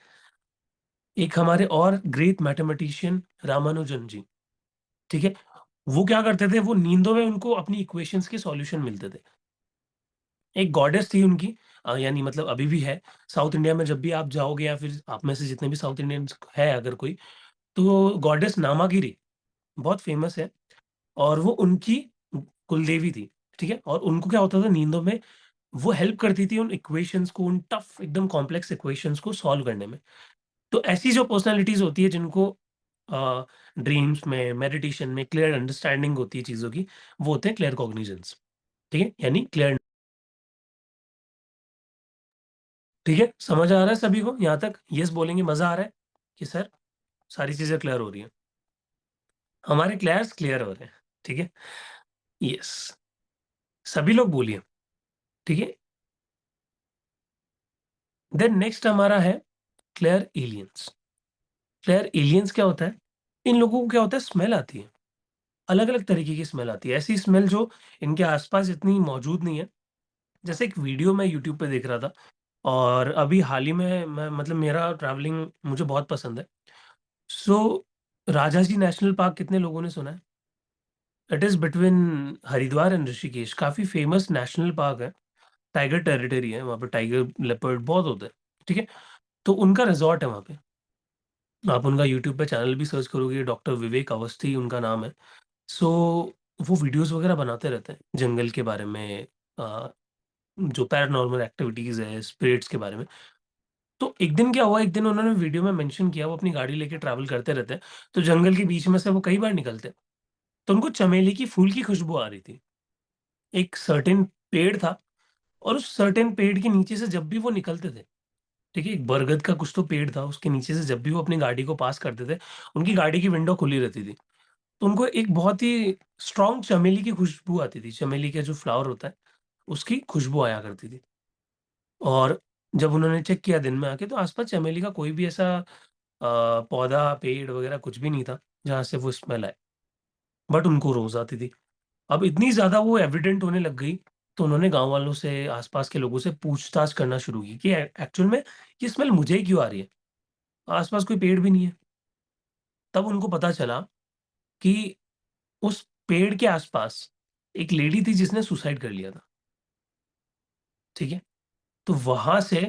एक हमारे और ग्रेट मैथमेटिशियन रामानुजन जी, ठीक है। वो क्या करते थे, वो नींदों में उनको अपनी इक्वेशंस के सॉल्यूशन मिलते थे। एक गॉडेस थी उनकी, यानी मतलब अभी भी है। साउथ इंडिया में जब भी आप जाओगे या फिर आप में से जितने भी साउथ इंडियंस है अगर कोई, तो गॉडेस नामागिरी बहुत फ़ेमस है, और वो उनकी कुलदेवी थी, ठीक है? और उनको क्या होता था नींदों में, वो हेल्प करती थी उन इक्वेशंस को, उन टफ एकदम कॉम्प्लेक्स इक्वेशंस को सॉल्व करने में। तो ऐसी जो पर्सनैलिटीज़ होती है जिनको ड्रीम्स में, मेडिटेशन में क्लियर अंडरस्टैंडिंग होती है चीज़ों की, वो होते हैं क्लियर कॉग्निजेंस, ठीक है? यानी क्लियर, ठीक है? समझ आ रहा है सभी को यहाँ तक? येस बोलेंगे, मज़ा आ रहा है? कि सर सारी चीज़ें क्लियर हो रही हैं। हमारे क्लियर्स क्लियर हो रहे हैं, ठीक है? येस, सभी लोग बोलिए, ठीक है? देन नेक्स्ट हमारा है क्लियर एलियंस। क्लियर एलियंस क्या होता है? इन लोगों को क्या होता है, स्मेल आती है। अलग-अलग तरीके की स्मेल आती है। ऐसी स्मेल जो इनके आस-पास इतनी मौजूद नहीं है। जैसे एक वीडियो मैं यूट्यूब पे देख रहा था, और अभी हाल ही में मैं मतलब मेरा ट्रैवलिंग मुझे बहुत पसंद है। सो राजाजी नेशनल पार्क कितने लोगों ने सुना है? It is between Haridwar and Rishikesh, काफ़ी फेमस नेशनल पार्क है। टाइगर टेरिटरी है, वहाँ पे टाइगर, लेपर्ड बहुत होते हैं, ठीक है? तो उनका रिज़ॉर्ट है वहाँ पे। आप उनका यूट्यूब पे चैनल भी सर्च करोगे, डॉक्टर विवेक अवस्थी उनका नाम है। सो वो वीडियोज़ वगैरह बनाते रहते हैं, जंगल के बारे में, अ, जो पैरानॉर्मल एक्टिविटीज़ है, स्पिरिट्स के बारे में। तो एक दिन क्या हुआ, एक दिन उन्होंने वीडियो में मेंशन किया, वो अपनी गाड़ी लेके ट्रैवल करते रहते हैं, तो जंगल के बीच में से वो कई बार निकलते हैं, तो उनको चमेली की फूल की खुशबू आ रही थी। एक सर्टेन पेड़ था, और उस सर्टेन पेड़ के नीचे से जब भी वो निकलते थे, ठीक है, एक बरगद का कुछ तो पेड़ था, उसके नीचे से जब भी वो अपनी गाड़ी को पास करते थे, उनकी गाड़ी की विंडो खुली रहती थी। तो उनको एक बहुत ही स्ट्रॉन्ग चमेली की खुशबू आती थी, चमेली का जो फ्लावर होता है, उसकी खुशबू आया करती थी। और जब उन्होंने चेक किया दिन में आके, तो आस-पास चमेली का कोई भी ऐसा पौधा, पेड़ वगैरह कुछ भी नहीं था, जहाँ से वो स्मेल आए, बट उनको रोज़ आती थी। अब इतनी ज़्यादा वो एविडेंट होने लग गई, तो उन्होंने गाँव वालों से, आस-पास के लोगों से पूछताछ करना शुरू की कि एक्चुअल में ये स्मेल मुझे ही क्यों आ रही है? आस-पास कोई पेड़ भी नहीं है। तब उनको पता चला कि उस पेड़ के आसपास एक लेडी थी जिसने सुसाइड कर लिया था, ठीक है? तो वहाँ से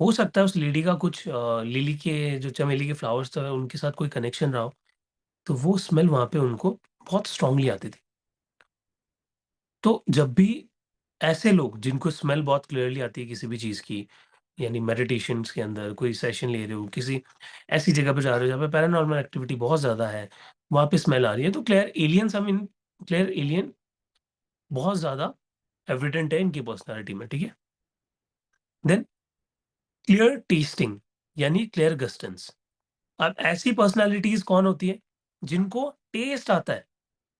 हो सकता है उस लेडी का कुछ लिली के जो चमेली के फ्लावर्स थे उनके साथ कोई कनेक्शन रहा हो, तो वो स्मेल वहाँ पे उनको बहुत स्ट्रॉन्गली आती थी। तो जब भी ऐसे लोग जिनको स्मेल बहुत क्लियरली आती है किसी भी चीज़ की, यानी मेडिटेशंस के अंदर कोई सेशन ले रहे हो, किसी ऐसी जगह पे जा रहे हो जहाँ पे पैरानॉर्मल एक्टिविटी बहुत ज़्यादा है, वहाँ पे स्मेल आ रही है, तो क्लियर एलियन बहुत ज़्यादा एविडेंट है इनकी पर्सनैलिटी में, ठीक है? देन क्लियर टेस्टिंग यानी क्लियर गस्टेंस। अब ऐसी पर्सनैलिटीज़ कौन होती है? जिनको टेस्ट आता है,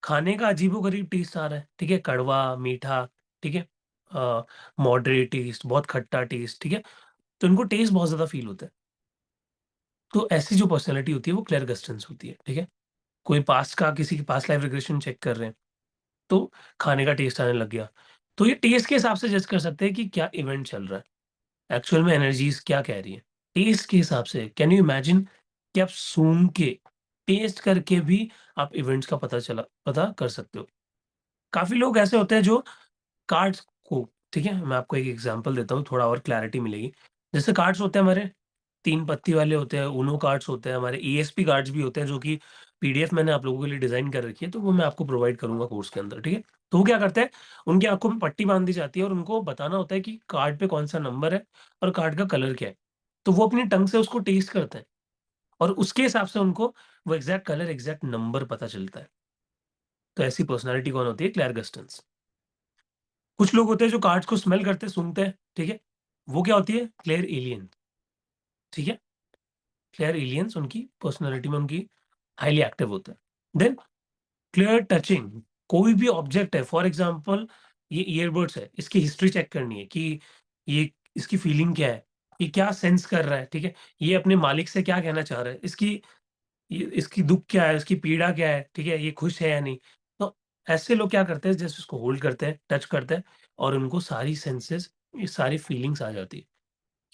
खाने का अजीबो-गरीब टेस्ट आ रहा है, ठीक है? कड़वा, मीठा, ठीक है? मॉडरेट टेस्ट, बहुत खट्टा टेस्ट, ठीक है? तो इनको टेस्ट बहुत ज़्यादा फ़ील होता है। तो ऐसी जो पर्सनैलिटी होती है वो क्लेयर गस्टेंस होती है, ठीक है? कोई पास्ट का किसी की पास्ट लाइफ रिग्रेशन चेक कर रहे हैं, तो खाने का टेस्ट आने लग गया। तो ये टेस्ट के हिसाब से जज कर सकते हैं कि क्या इवेंट चल रहा है। एक्चुअल में एनर्जीज़ क्या कह रही हैं। टेस्ट के हिसाब से कैन यू इमेजिन कि आप सूंघ के, टेस्ट करके भी आप इवेंट्स का पता कर सकते हो। काफ़ी लोग ऐसे होते हैं जो कार्ड्स को, ठीक है? मैं आपको एक एग्ज़ाम्पल देता हूँ, थोड़ा और क्लैरिटी मिलेगी। जैसे कार्ड्स होते हैं हमारे 3 पत्ती वाले होते हैं, ऊनो कार्ड्स होते हैं, हमारे ईएसपी कार्ड्स भी होते हैं जो कि पीडीएफ मैंने आप लोगों के लिए डिज़ाइन कर रखी है, तो वो मैं आपको प्रोवाइड करूँगा कोर्स के अंदर, ठीक है? तो वो क्या करते हैं, उनकी आँखों में पट्टी बाँध दी जाती है और उनको बताना होता है कि कार्ड पे कौन-सा नंबर है और कार्ड का कलर क्या है। तो वो अपनी टंग से उसको टेस्ट करते हैं और उसके हिसाब से उनको वो एग्ज़ैक्ट कलर, एग्ज़ैक्ट नंबर पता चलता है। तो ऐसी पर्सनैलिटी कौन होती है? क्लेयर गस्टेंस। कुछ लोग होते हैं जो कार्ड्स को स्मेल करते, सूंघते हैं, ठीक है? वो क्या होती है? क्लेयर एलियन, ठीक है? क्लेयर एलियंस उनकी पर्सनैलिटी में उनकी हाइली एक्टिव होता है। देन क्लियर टचिंग, कोई भी ऑब्जेक्ट है, फॉर एग्ज़ाम्पल ये ईयरबड्स है, इसकी हिस्ट्री चेक करनी है कि ये इसकी फीलिंग क्या है? ये क्या सेंस कर रहा है, ठीक है? ये अपने मालिक से क्या कहना चाह रहा है? इसकी दुःख क्या है? इसकी पीड़ा क्या है? ठीक है? ये खुश है या नहीं? तो ऐसे लोग क्या करते हैं जस्ट उसको होल्ड करते हैं, टच करते हैं और उनको सारी सेंसेस, ये सारी फीलिंग्स आ जाती है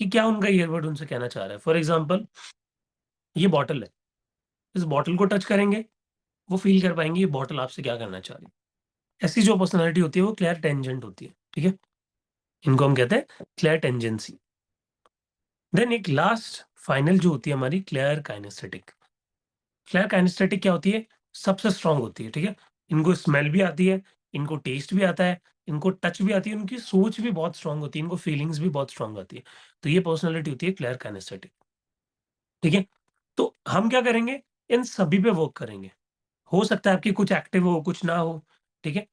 कि क्या उनका ईयरबड उनसे कहना चाह रहा है। फॉर एग्ज़ाम्पल ये बॉटल है, इस बॉटल को टच करेंगे, वो फ़ील कर पाएँगे ये बॉटल आपसे क्या करना चाह रही है। ऐसी जो पर्सनैलिटी होती है वो क्लेयर टेंजेंट होती है, ठीक है? इनको हम कहते हैं क्लेयर टेंजेंसी। देन एक लास्ट फाइनल जो होती है हमारी क्लेयर काइनेस्थेटिक। क्लेयर काइनेस्थेटिक क्या होती है? सबसे स्ट्रॉन्ग होती है, ठीक है? इनको स्मेल भी आती है, इनको टेस्ट भी आता है, इनको टच भी आती है, उनकी सोच भी बहुत स्ट्रॉन्ग होती है, इनको फीलिंग्स भी बहुत स्ट्रॉन्ग आती है। तो ये पर्सनैलिटी होती है क्लेयर काइनेस्थेटिक, ठीक है? तो हम क्या करेंगे? इन सभी पे वर्क करेंगे। हो सकता है आपकी कुछ एक्टिव हो, कुछ ना हो, ठीक है?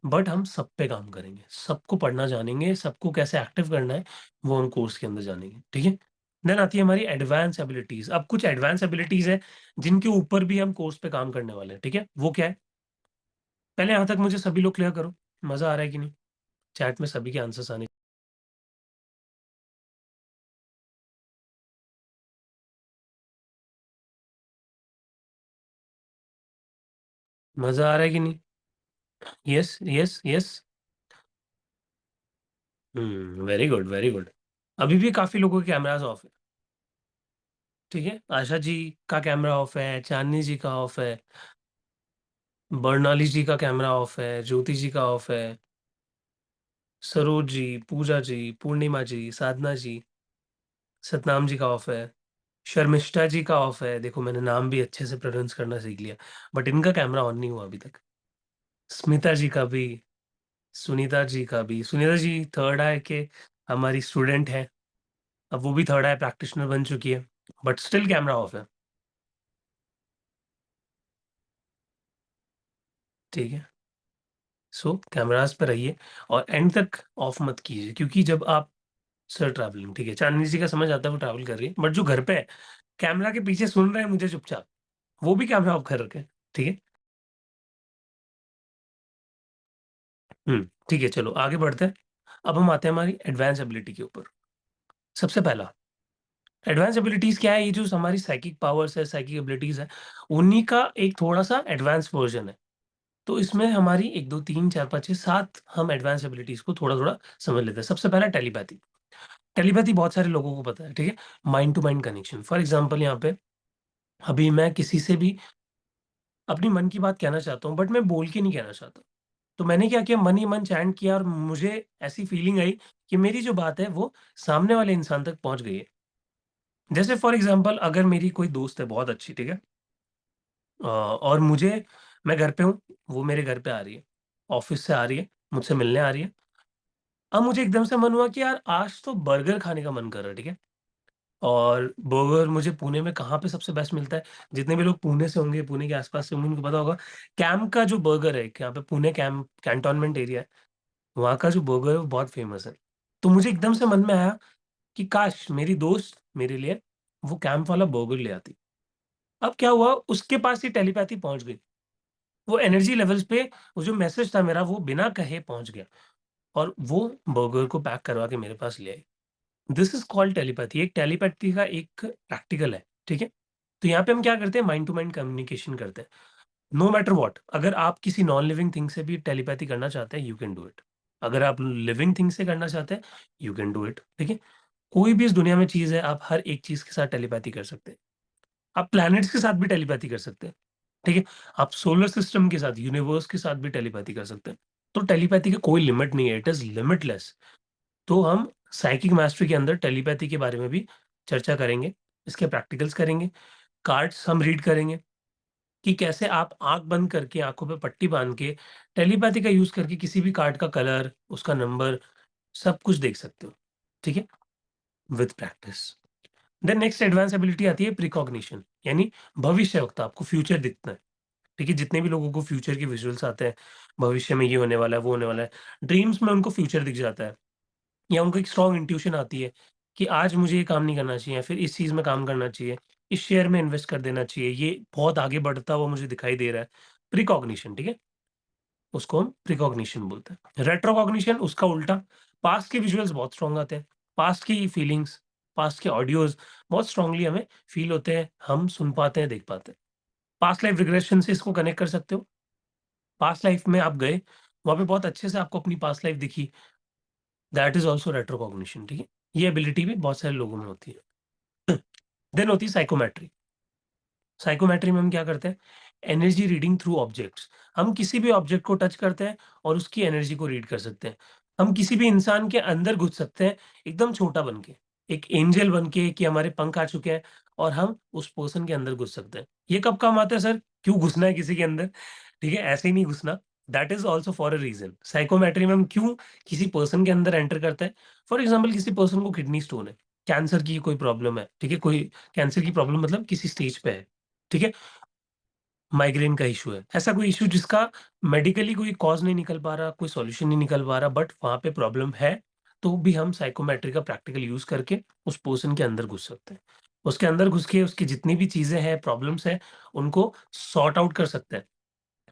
बट हम सब पे काम करेंगे, सबको पढ़ना जानेंगे, सबको कैसे एक्टिव करना है, वो हम कोर्स के अंदर जानेंगे, ठीक है? देन आती है हमारी एडवांस एबिलिटीज़। अब कुछ एडवांस एबिलिटीज़ हैं, जिनके ऊपर भी हम कोर्स पे काम करने वाले हैं, ठीक है? वो क्या है? पहले यहाँ तक मुझे सभी लोग क्लियर करो, मज़ा आ रहा है कि नहीं? चैट में सभी के आंसर्स आने, मज़ा आ रहा है कि नहीं? Yes, yes, yes. Very good, very good. अभी भी काफ़ी लोगों के कैमराज़ ऑफ है, ठीक है? आशा जी का कैमरा ऑफ है, चांदनी जी का ऑफ है, बर्नाली जी का कैमरा ऑफ है, ज्योति जी का ऑफ है। सरोज जी, पूजा जी, पूर्णिमा जी, साधना जी, सतनाम जी का ऑफ है, शर्मिष्ठा जी का ऑफ है। देखो मैंने नाम भी अच्छे से प्रोनाउंस करना सीख लिया, बट इनका कैमरा ऑन नहीं हुआ अभी तक। स्मिता जी का भी, सुनीता जी का भी। सुनीता जी थर्ड आई के हमारी स्टूडेंट है, अब वो भी थर्ड आई प्रैक्टिशनर बन चुकी है, बट स्टिल कैमरा ऑफ है, ठीक है? सो कैमराज़ पे रहिए और एंड तक ऑफ मत कीजिए क्योंकि जब आप सर ट्रैवलिंग, ठीक है, चांदनी जी का समझ आता है वो ट्रैवल कर रही है, बट जो घर पे है, कैमरा के पीछे सुन रहे हैं मुझे चुपचाप, वो भी कैमरा ऑफ कर रखे हैं, ठीक है? ठीक है, चलो आगे बढ़ते हैं। अब हम आते हैं हमारी एडवांस एबिलिटी के ऊपर। सबसे पहला, एडवांस एबिलिटीज़ क्या है? ये जो हमारी साइकिक पावर्स है, साइकिक एबिलिटीज़ है, उन्हीं का एक थोड़ा-सा एडवांस वर्ज़न है। तो इसमें हमारी 1, 2, 3, 4, 5, 6, 7 हम एडवांस एबिलिटीज़ को थोड़ा-थोड़ा समझ लेते हैं। सबसे पहला टेलीपैथी। टेलीपैथी बहुत सारे लोगों को पता है, ठीक है? Mind to mind connection. For example यहाँ पे अभी मैं किसी से भी अपनी मन की बात कहना चाहता हूँ, बट मैं बोल के नहीं कहना चाहता। तो मैंने क्या किया, मन ही मन चैंट किया और मुझे ऐसी फीलिंग आई कि मेरी जो बात है वो सामने वाले इंसान तक पहुँच गई है। जैसे फॉर एग्ज़ाम्पल अगर मेरी कोई दोस्त है बहुत अच्छी, ठीक है? और मैं घर पे हूँ, वो मेरे घर पे आ रही है, ऑफ़िस से आ रही है, मुझसे मिलने आ रही है। अब मुझे एकदम से मन हुआ कि यार आज तो बर्गर खाने का मन कर रहा है, ठीक है? और बर्गर मुझे पुणे में कहाँ पे सबसे बेस्ट मिलता है, जितने भी लोग पुणे से होंगे, पुणे के आस-पास से होंगे, उनको पता होगा, कैंप का जो बर्गर है, यहाँ पे पुणे कैंप कैंटोनमेंट एरिया है, वहाँ का जो बर्गर है वो बहुत फ़ेमस है। तो मुझे एकदम से मन में आया कि काश मेरी दोस्त मेरे लिए वो कैंप वाला बर्गर ले आती। अब क्या हुआ, उसके पास ही टेलीपैथी पहुँच गई। वो एनर्जी लेवल्स पे वो जो मैसेज था मेरा वो बिना कहे पहुँच गया और वो बर्गर को पैक करवा के मेरे पास ले आई। This is called telepathy. एक टेलीपैथी का एक प्रैक्टिकल है, ठीक है? तो यहाँ पे हम क्या करते हैं, माइंड टू माइंड कम्युनिकेशन करते हैं। नो मैटर व्हाट, अगर आप किसी नॉन लिविंग थिंग से भी टेलीपैथी करना चाहते हैं, यू कैन डू इट। अगर आप लिविंग थिंग से करना चाहते हैं, यू कैन डू इट, ठीक है? कोई भी इस दुनिया में चीज़ है, आप हर एक चीज़ के साथ टेलीपैथी कर सकते हैं। आप प्लैनेट्स के साथ भी टेलीपैथी कर सकते हैं, ठीक है? आप सोलर सिस्टम के साथ, यूनिवर्स के साथ भी टेलीपैथी कर सकते हैं। तो टेलीपैथी का कोई लिमिट नहीं है, इट इज़ लिमिटलेस। तो हम साइकिक मास्टरी के अंदर टेलीपैथी के बारे में भी चर्चा करेंगे, इसके प्रैक्टिकल्स करेंगे, कार्ड्स हम रीड करेंगे कि कैसे आप आँख बंद करके, आँखों पे पट्टी बाँध के टेलीपैथी का यूज़ करके किसी भी कार्ड का कलर, उसका नंबर सब कुछ देख सकते हो, ठीक है? With practice. Then next advance ability आती है प्रीकॉग्निशन, यानी भविष्यवक्ता, आपको फ्यूचर दिखता है, ठीक है? जितने भी लोगों को फ्यूचर के विजुअल्स आते हैं, भविष्य में ये होने वाला है, वो होने वाला है, ड्रीम्स में उनको फ्यूचर दिख जाता है। या उनको एक स्ट्रॉन्ग इंट्यूशन आती है कि आज मुझे ये काम नहीं करना चाहिए या फिर इस चीज़ में काम करना चाहिए, इस शेयर में इन्वेस्ट कर देना चाहिए, ये बहुत आगे बढ़ता हुआ मुझे दिखाई दे रहा है। प्रीकॉग्निशन, ठीक है? उसको हम प्रीकॉग्निशन बोलते हैं। रेट्रोकॉग्निशन उसका उल्टा, पास्ट के विजुअल्स बहुत स्ट्रॉन्ग आते हैं, पास्ट की फीलिंग्स, पास्ट के ऑडियोज़ बहुत स्ट्रॉन्गली हमें फ़ील होते हैं, हम सुन पाते हैं, देख पाते हैं। पास्ट लाइफ रिग्रेशन से इसको कनेक्ट कर सकते हो। पास्ट लाइफ में आप गए, वहाँ पे बहुत अच्छे से आपको अपनी पास्ट लाइफ दिखी, दैट इज़ आल्सो रेट्रोकॉग्निशन, ठीक है? ये एबिलिटी भी बहुत सारे लोगों में होती है। देन होती है साइकोमेट्री। साइकोमेट्री में हम क्या करते हैं? Energy reading through objects. हम किसी भी ऑब्जेक्ट को टच करते हैं और उसकी एनर्जी को रीड कर सकते हैं। हम किसी भी इंसान के अंदर घुस सकते हैं, एकदम छोटा बन के। एक एंजेल बन के कि हमारे पंख आ चुके हैं और हम उस पर्सन के अंदर घुस सकते हैं। ये कब काम आता है सर? क्यों घुसना है किसी के अंदर? ठीक है, ऐसे ही नहीं घुसना। That is also for a reason. Psychometry में हम क्यों किसी पर्सन के अंदर एंटर करते हैं? फॉर एग्ज़ाम्पल किसी पर्सन को किडनी स्टोन है, कैंसर की कोई प्रॉब्लम है, ठीक है? कोई कैंसर की प्रॉब्लम मतलब किसी स्टेज पे है, ठीक है? माइग्रेन का इश्यू है। ऐसा कोई इश्यू जिसका मेडिकली कोई कॉज़ नहीं निकल पा रहा, कोई सॉल्यूशन नहीं निकल पा रहा, बट वहाँ पे प्रॉब्लम है, तो भी हम साइकोमेट्री का प्रैक्टिकल यूज़ करके उस पर्सन के अंदर घुस सकते हैं। उसके अंदर घुस के उसकी जितनी भी चीज़ें हैं, प्रॉब्लम्स हैं, उनको सॉर्ट आउट कर सकते हैं।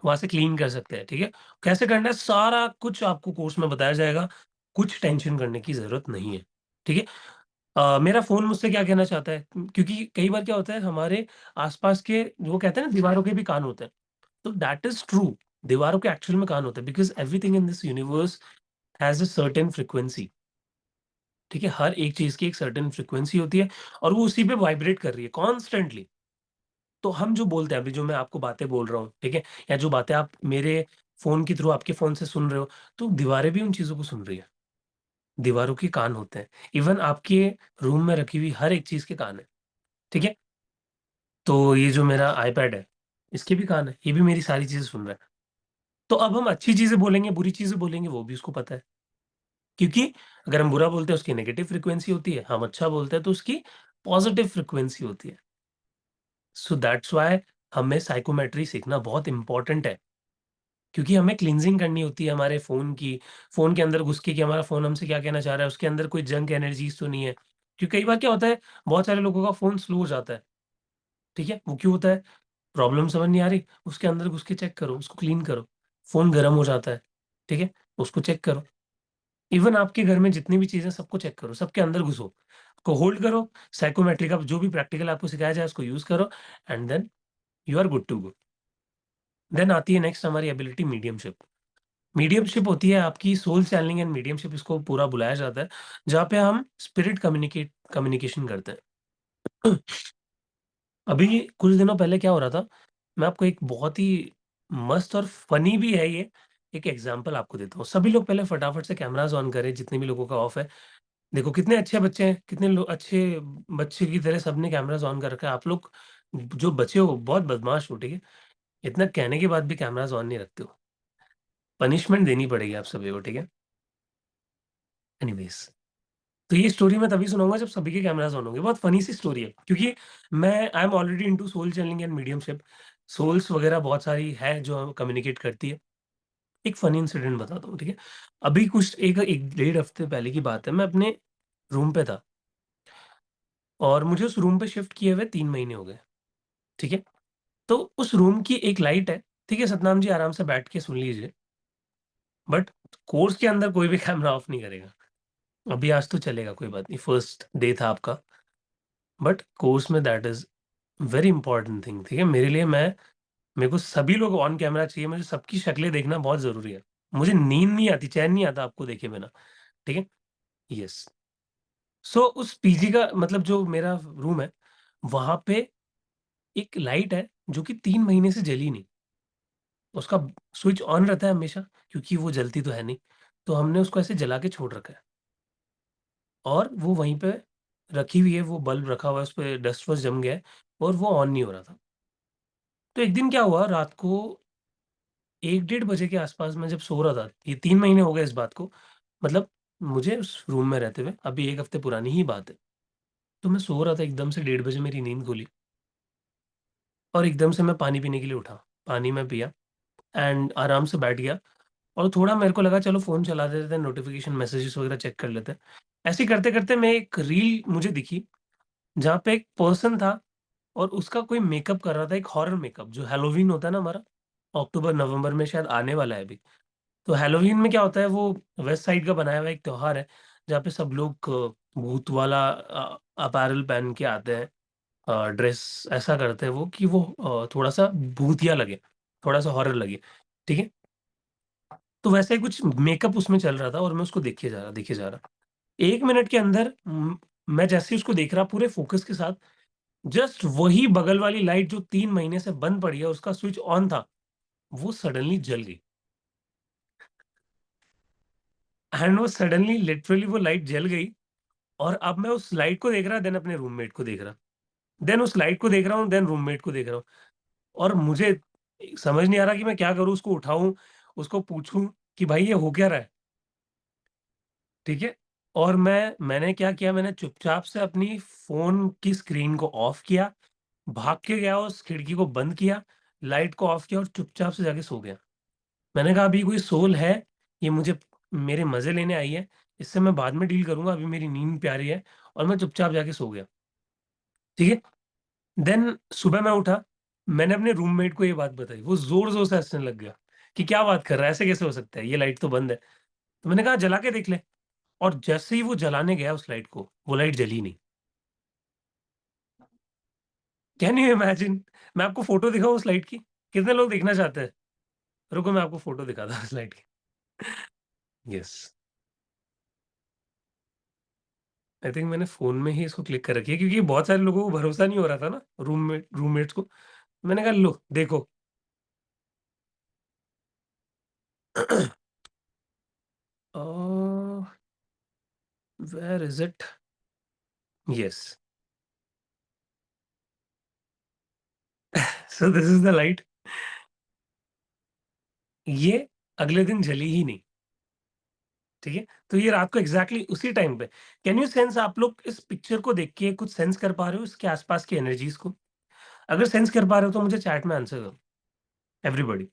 वहाँ से क्लीन कर सकते हैं, ठीक है? कैसे करना है, सारा कुछ आपको कोर्स में बताया जाएगा। कुछ टेंशन करने की ज़रूरत नहीं है, ठीक है? मेरा फ़ोन मुझसे क्या कहना चाहता है, क्योंकि कई बार क्या होता है, हमारे आस-पास के वो कहते हैं ना, दीवारों के भी कान होते हैं। तो दैट इज़ ट्रू। दीवारों के एक्चुअल में कान होते हैं, because everything in this universe has a certain frequency, ठीक है? हर एक चीज़ की एक सर्टेन फ्रीक्वेंसी होती है और वो उसी पे वाइब्रेट कर रही है कॉन्स्टेंटली। तो हम जो बोलते हैं, अभी जो मैं आपको बातें बोल रहा हूँ, ठीक है? या जो बातें आप मेरे फ़ोन के थ्रू आपके फ़ोन से सुन रहे हो, तो दीवारें भी उन चीज़ों को सुन रही है। दीवारों के कान होते हैं। इवन आपके रूम में रखी हुई हर एक चीज़ के कान हैं, ठीक है? तो ये जो मेरा आईपैड है, इसके भी कान हैं, ये भी मेरी सारी चीज़ें सुन रहा है। तो अब हम अच्छी चीज़ें बोलेंगे, बुरी चीज़ें बोलेंगे, वो भी उसको पता है। क्योंकि अगर हम बुरा बोलते हैं उसकी नेगेटिव फ्रीक्वेंसी होती है, हम अच्छा बोलते हैं तो उसकी पॉजिटिव फ्रीक्वेंसी होती है। सो दैट्स व्हाई हमें साइकोमेट्री सीखना बहुत इम्पोर्टेंट है, क्योंकि हमें क्लींजिंग करनी होती है हमारे फ़ोन की, फ़ोन के अंदर घुस के कि हमारा फ़ोन हमसे क्या कहना चाह रहा है, उसके अंदर कोई जंक एनर्जीज़ तो नहीं है। क्योंकि कई बार क्या होता है, बहुत सारे लोगों का फ़ोन स्लो हो जाता है, ठीक है? वो क्यों होता है? प्रॉब्लम समझ नहीं आ रही, उसके अंदर घुस के चेक करो, उसको क्लीन करो। फ़ोन गरम हो जाता है, ठीक है? उसको चेक करो। इवन आपके घर में जितनी भी चीज़ें सबको चेक करो, सबके अंदर घुसो, को होल्ड करो, साइकोमेट्री का जो भी प्रैक्टिकल आपको सिखाया जाए उसको यूज़ करो and then you are good to go. Then आती है नेक्स्ट हमारी एबिलिटी मीडियमशिप। मीडियमशिप होती है आपकी सोल चैनलिंग एंड मीडियमशिप, इसको पूरा बुलाया जाता है, जहाँ पे हम स्पिरिट कम्युनिकेशन करते हैं। अभी कुछ दिनों पहले क्या हो रहा था, मैं आपको एक बहुत ही मस्त और फ़नी भी है ये, एक एग्ज़ाम्पल आपको देता हूँ। सभी लोग पहले फटाफट से कैमराज़ ऑन करें, जितने भी लोगों का ऑफ है। देखो कितने अच्छे बच्चे हैं, कितने लो अच्छे बच्चे की तरह सबने कैमराज़ ऑन कर रखा है। आप लोग जो बचे हो बहुत बदमाश हो, ठीक है? इतना कहने के बाद भी कैमराज़ ऑन नहीं रखते हो। पनिशमेंट देनी पड़ेगी आप सभी को, ठीक है? एनीवेज़, तो ये स्टोरी मैं तभी सुनाऊँगा जब सभी के कैमराज़ ऑन होंगे। बहुत फ़नी सी स्टोरी है, क्योंकि मैं I am already into soul channelling and mediumship. Souls वगैरह बहुत सारी है जो कम्युनिकेट करती है। एक फ़नी इंसिडेंट बताता हूँ, ठीक है? अभी कुछ एक 1 डेढ़ हफ़्ते पहले की बात है, मैं अपने रूम पे था और मुझे उस रूम पे शिफ्ट किए हुए 3 महीने हो गए, ठीक है? तो उस रूम की एक लाइट है, ठीक है? सतनाम जी आराम से बैठ के सुन लीजिए, बट कोर्स के अंदर कोई भी कैमरा ऑफ नहीं करेगा। अभी आज तो चलेगा, कोई बात नहीं, फर्स्ट डे था आपका, बट कोर्स में that is very important thing, ठीक है? मेरे को सभी लोग ऑन कैमरा चाहिए, मुझे सबकी शक्लें देखना बहुत ज़रूरी है। मुझे नींद नहीं आती, चैन नहीं आता आपको देखे बिना, ठीक है? येस। सो उस पीजी का मतलब जो मेरा रूम है, वहाँ पे एक लाइट है जो कि 3 महीने से जली नहीं। उसका स्विच ऑन रहता है हमेशा, क्योंकि वो जलती तो है नहीं। तो हमने उसको ऐसे जला के छोड़ रखा है और वो वहीं पे रखी हुई है, वो बल्ब रखा हुआ है, उसपे डस्ट-वस्ट जम गया है और वो ऑन नहीं हो रहा था। तो एक दिन क्या हुआ, रात को 1 डेढ़ बजे के आस-पास मैं जब सो रहा था, ये 3 महीने हो गए इस बात को, मतलब मुझे उस रूम में रहते हुए, अभी 1 हफ्ते पुरानी ही बात है। तो मैं सो रहा था, एकदम से 1:30 बजे मेरी नींद खुली और एकदम से मैं पानी पीने के लिए उठा। पानी मैं पिया एंड आराम से बैठ गया और थोड़ा मेरे को लगा चलो फ़ोन चला देते हैं, नोटिफ़िकेशन मैसेजेस वगैरह चेक कर लेते हैं। ऐसे ही करते-करते मैं एक रील मुझे दिखी, जहाँ पे एक पर्सन था और उसका कोई मेकअप कर रहा था, एक हॉरर मेकअप जो हैलोवीन होता है ना हमारा, अक्टूबर-नवंबर में शायद आने वाला है अभी। तो हैलोवीन में क्या होता है, वो वेस्ट साइड का बनाया हुआ एक त्योहार है, जहाँ पे सब लोग भूत वाला अपैरल पहन के आते हैं। ड्रेस ऐसा करते हैं वो कि वो थोड़ा-सा भूतिया लगे, थोड़ा-सा हॉरर लगे, ठीक है? तो वैसा ही कुछ मेकअप उसमें चल रहा था और मैं उसको देखे जा रहा। 1 मिनट के अंदर मैं जैसे ही उसको देख रहा पूरे फ़ोकस के साथ, जस्ट वही बगल वाली लाइट जो 3 महीने से बंद पड़ी है, उसका स्विच ऑन था, वो सडनली जल गई एंड वो सडनली लिटरली वो लाइट जल गई और अब मैं उस लाइट को देख रहा, देन अपने रूममेट को देख रहा, देन उस लाइट को देख रहा हूँ, देन रूममेट को देख रहा हूँ और मुझे समझ नहीं आ रहा कि मैं क्या करूँ? उसको उठाऊँ, उसको पूछूँ कि भाई ये हो क्या रहा है? ठीक है? और मैंने क्या किया, मैंने चुपचाप से अपनी फ़ोन की स्क्रीन को ऑफ किया, भाग के गया उस खिड़की को बंद किया, लाइट को ऑफ किया और चुपचाप से जाके सो गया। मैंने कहा अभी कोई सोल है, ये मुझे मेरे मज़े लेने आई है, इससे मैं बाद में डील करूँगा, अभी मेरी नींद प्यारी है और मैं चुपचाप जाके सो गया। ठीक है? देन सुबह मैं उठा, मैंने अपने रूममेट को ये बात बताई, वो ज़ोर-ज़ोर से हँसने लग गया कि क्या बात कर रहा है? ऐसे कैसे हो सकता है? ये लाइट तो बंद है। तो मैंने कहा जला के देख ले और जैसे ही वो जलाने गया उस लाइट को, वो लाइट जली नहीं। Can you imagine? मैं आपको फ़ोटो दिखाऊँ उस लाइट की? कितने लोग देखना चाहते हैं? रुको मैं आपको फ़ोटो दिखाता हूँ उस लाइट की। यस, आई थिंक मैंने फ़ोन में ही इसको क्लिक कर रखी है, क्योंकि बहुत सारे लोगों को भरोसा नहीं हो रहा था ना रूममेट्स को। मैंने कहा लो देखो। Uh, where is it? Yes, so this is the light. ये अगले दिन जली ही नहीं, ठीक है? तो ये रात को एग्ज़ैक्टली उसी टाइम पे, कैन यू सेंस, आप लोग इस पिक्चर को देख के कुछ सेंस कर पा रहे हो इसके आस-पास की एनर्जीज़ को? अगर सेंस कर पा रहे हो तो मुझे चैट में आंसर करो, एवरीबॉडी।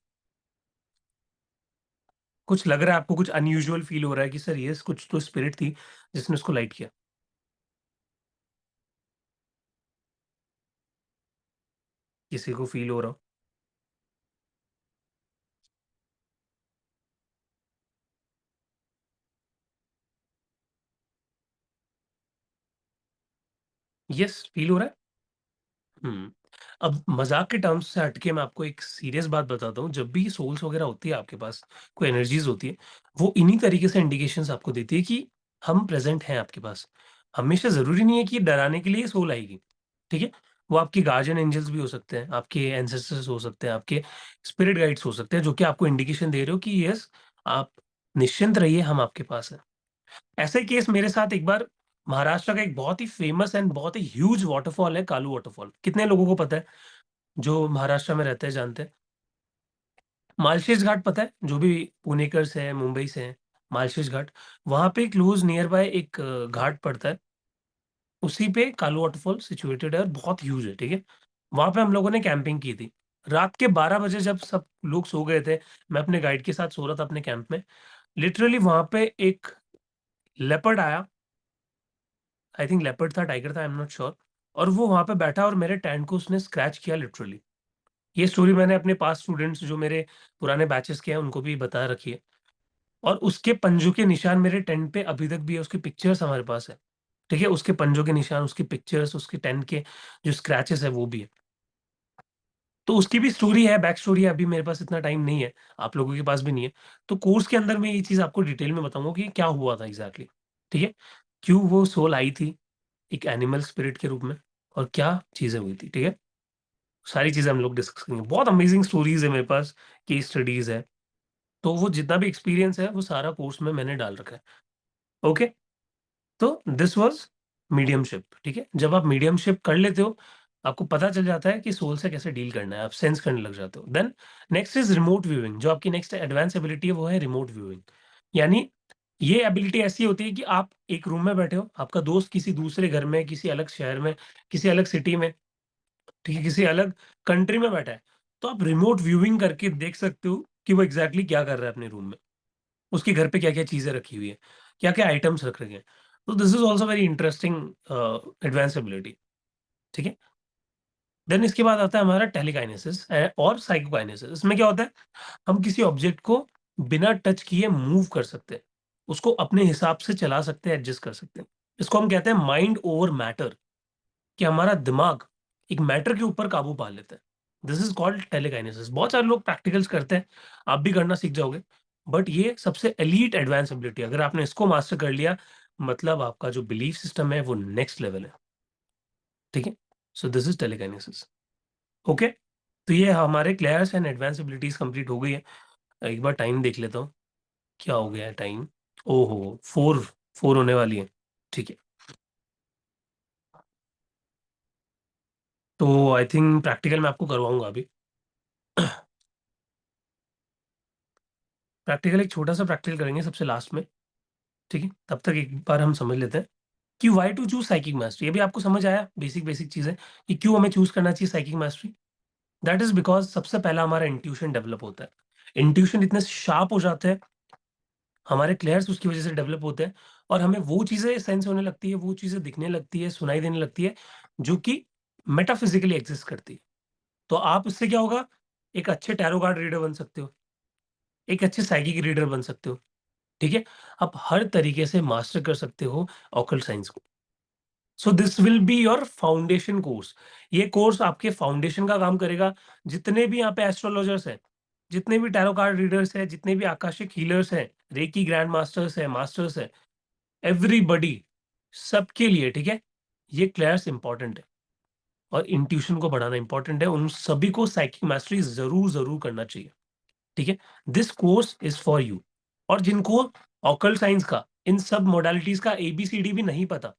कुछ लग रहा है आपको, कुछ अनयूजुअल फ़ील हो रहा है कि सर येस कुछ तो स्पिरिट थी जिसने उसको लाइट किया। किसी को फ़ील हो रहा हो? येस, फ़ील हो रहा है? हुँ। अब मज़ाक के टर्म्स से हट के मैं आपको एक सीरियस बात बताता हूँ, जब भी सोल्स वग़ैरह होती है आपके पास, कोई एनर्जीज़ होती है, वो इन्हीं तरीके से इंडिकेशंस आपको देती है कि हम प्रेज़ेंट हैं आपके पास। हमेशा ज़रूरी नहीं है कि डराने के लिए सोल आएगी, ठीक है? वो आपके गार्जियन एंजल्स भी हो सकते हैं, आपके एंसेस्टर्स हो सकते हैं, आपके स्पिरिट गाइड्स हो सकते हैं, जो कि आपको इंडिकेशन दे रहे हो कि यस, आप निश्चिंत रहिए, हम आपके पास हैं। ऐसा ही केस मेरे साथ एक बार महाराष्ट्र का एक बहुत ही फेमस एंड बहुत ही ह्यूज वाटरफॉल है, कालू वाटरफॉल। कितने लोगों को पता है जो महाराष्ट्र में रहते हैं, जानते हैं? मालशेज घाट पता है? जो भी पुणेकर से हैं, मुंबई से हैं, मालशेज घाट, वहाँ पे क्लोज़ नियर बाय एक घाट पड़ता है, उसी पे कालू वाटरफॉल सिचुएटेड है और बहुत ह्यूज है, ठीक है? वहाँ पे हम लोगों ने कैंपिंग की थी। रात के 12 बजे जब सब लोग सो गए थे, मैं अपने गाइड के साथ सो रहा था अपने कैंप में, लिटरली वहाँ पे एक लेपर्ड आया, आई थिंक लेपर्ड था, टाइगर था, आई एम नॉट श्योर, और वो वहाँ पे बैठा और मेरे टैंट को उसने स्क्रैच किया लिटरली। ये स्टोरी मैंने अपने पास स्टूडेंट्स जो मेरे पुराने बैचेस के हैं, उनको भी बता रखी है। और उसके पंजों के निशान मेरे टेंट पे अभी तक भी है, उसकी पिक्चर्स हमारे पास है, ठीक है? उसके पंजों के निशान, उसकी पिक्चर्स, उसके टेंट के जो स्क्रैचेस है वो भी है। तो उसकी भी स्टोरी है, बैक स्टोरी है, अभी मेरे पास इतना टाइम नहीं है, आप लोगों के पास भी नहीं है। तो कोर्स के अंदर मैं ये चीज़ आपको डिटेल में बताऊँगा कि क्या हुआ था एग्ज़ैक्टली, ठीक है? क्यों वो सोल आई थी एक एनिमल स्पिरिट के रूप में और क्या चीज़ें हुई थी, ठीक है? सारी चीज़ें हम लोग डिस्कस करेंगे। बहुत अमेज़िंग स्टोरीज़ है मेरे पास, केस स्टडीज़ है। तो वो जितना भी एक्सपीरियंस है, वो सारा कोर्स में मैंने डाल रखा है। ओके? तो दिस वाज़ मीडियमशिप, ठीक है? जब आप मीडियमशिप कर लेते हो, आपको पता चल जाता है कि सोल से कैसे डील करना है, आप सेंस करने लग जाते हो। Then next is remote viewing, जो आपकी नेक्स्ट एडवांस एबिलिटी है, वो है रिमोट व्यूइंग। यानी ये एबिलिटी ऐसी होती है कि आप एक रूम में बैठे हो, आपका दोस्त किसी दूसरे घर में, किसी अलग शहर में, किसी अलग सिटी में, ठीक है, किसी अलग कंट्री में बैठा है, तो आप रिमोट व्यूइंग करके देख सकते हो कि वो एग्ज़ैक्टली क्या कर रहा है अपने रूम में। उसके घर पे क्या-क्या चीज़ें रखी हुई है, क्या-क्या आइटम्स रख रखे हैं। तो this is also very interesting advance ability, ठीक है? देन इसके बाद आता है हमारा टेलीकाइनेसिस और साइकोकाइनेसिस। इसमें क्या होता है, हम किसी ऑब्जेक्ट को बिना टच किए मूव कर सकते हैं। उसको अपने हिसाब से चला सकते हैं, एडजस्ट कर सकते हैं। इसको हम कहते हैं माइंड ओवर मैटर, कि हमारा दिमाग एक मैटर के ऊपर काबू पा लेता है। This is called telekinesis. बहुत सारे लोग प्रैक्टिकल्स करते हैं, आप भी करना सीख जाओगे। बट ये सबसे एलीट एडवांस एबिलिटी है, अगर आपने इसको मास्टर कर लिया, मतलब आपका जो बिलीफ सिस्टम है वो नेक्स्ट लेवल है, ठीक है? So this is telekinesis, okay? तो ये हमारे clairs and advance abilities complete हो गई है। एक बार टाइम देख लेता हूँ, क्या हो गया है टाइम? ओहो! 4 होने वाली है, ठीक है। तो आई थिंक प्रैक्टिकल मैं आपको करवाऊँगा अभी। प्रैक्टिकल एक छोटा-सा प्रैक्टिकल करेंगे सबसे लास्ट में, ठीक है? तब तक एक बार हम समझ लेते हैं कि why to choose psychic mastery. अभी आपको समझ आया बेसिक-बेसिक चीज़ें कि क्यों हमें चूज़ करना चाहिए psychic mastery? That is because सबसे पहला हमारा इंट्यूशन डेवलप होता है। इंट्यूशन इतने शार्प हो जाते हैं, हमारे क्लेयर्स उसकी वज़ह से डेवलप होते हैं और हमें वो चीज़ें सेंस होने लगती है, वो चीज़ें दिखने लगती है, सुनाई देने लगती है, जो कि मेटाफिज़िकली एक्सिस्ट करती है। तो आप इससे क्या होगा, एक अच्छे टैरो कार्ड रीडर बन सकते हो, एक अच्छे साइकिक रीडर बन सकते हो, ठीक है? आप हर तरीके से मास्टर कर सकते हो ऑकल्ट साइंस को। So this will be your foundation course. ये कोर्स आपके फाउंडेशन का काम करेगा। जितने भी यहाँ पे एस्ट्रोलॉजर्स हैं, जितने भी टैरो कार्ड रीडर्स हैं, जितने भी आकाशिक हीलर्स हैं, रेकी ग्रैंड मास्टर्स हैं, मास्टर्स हैं, एवरीबॉडी, सबके लिए, ठीक है? ये क्लास इंपॉर्टेंट है और इंट्यूशन को बढ़ाना इंपॉर्टेंट है। उन सभी को साइकिक मास्टरी ज़रूर करना चाहिए, ठीक है? This course is for you. और जिनको ऑकल्ट साइंस का, इन सब मॉडलिटीज़ का एबीसीडी भी नहीं पता,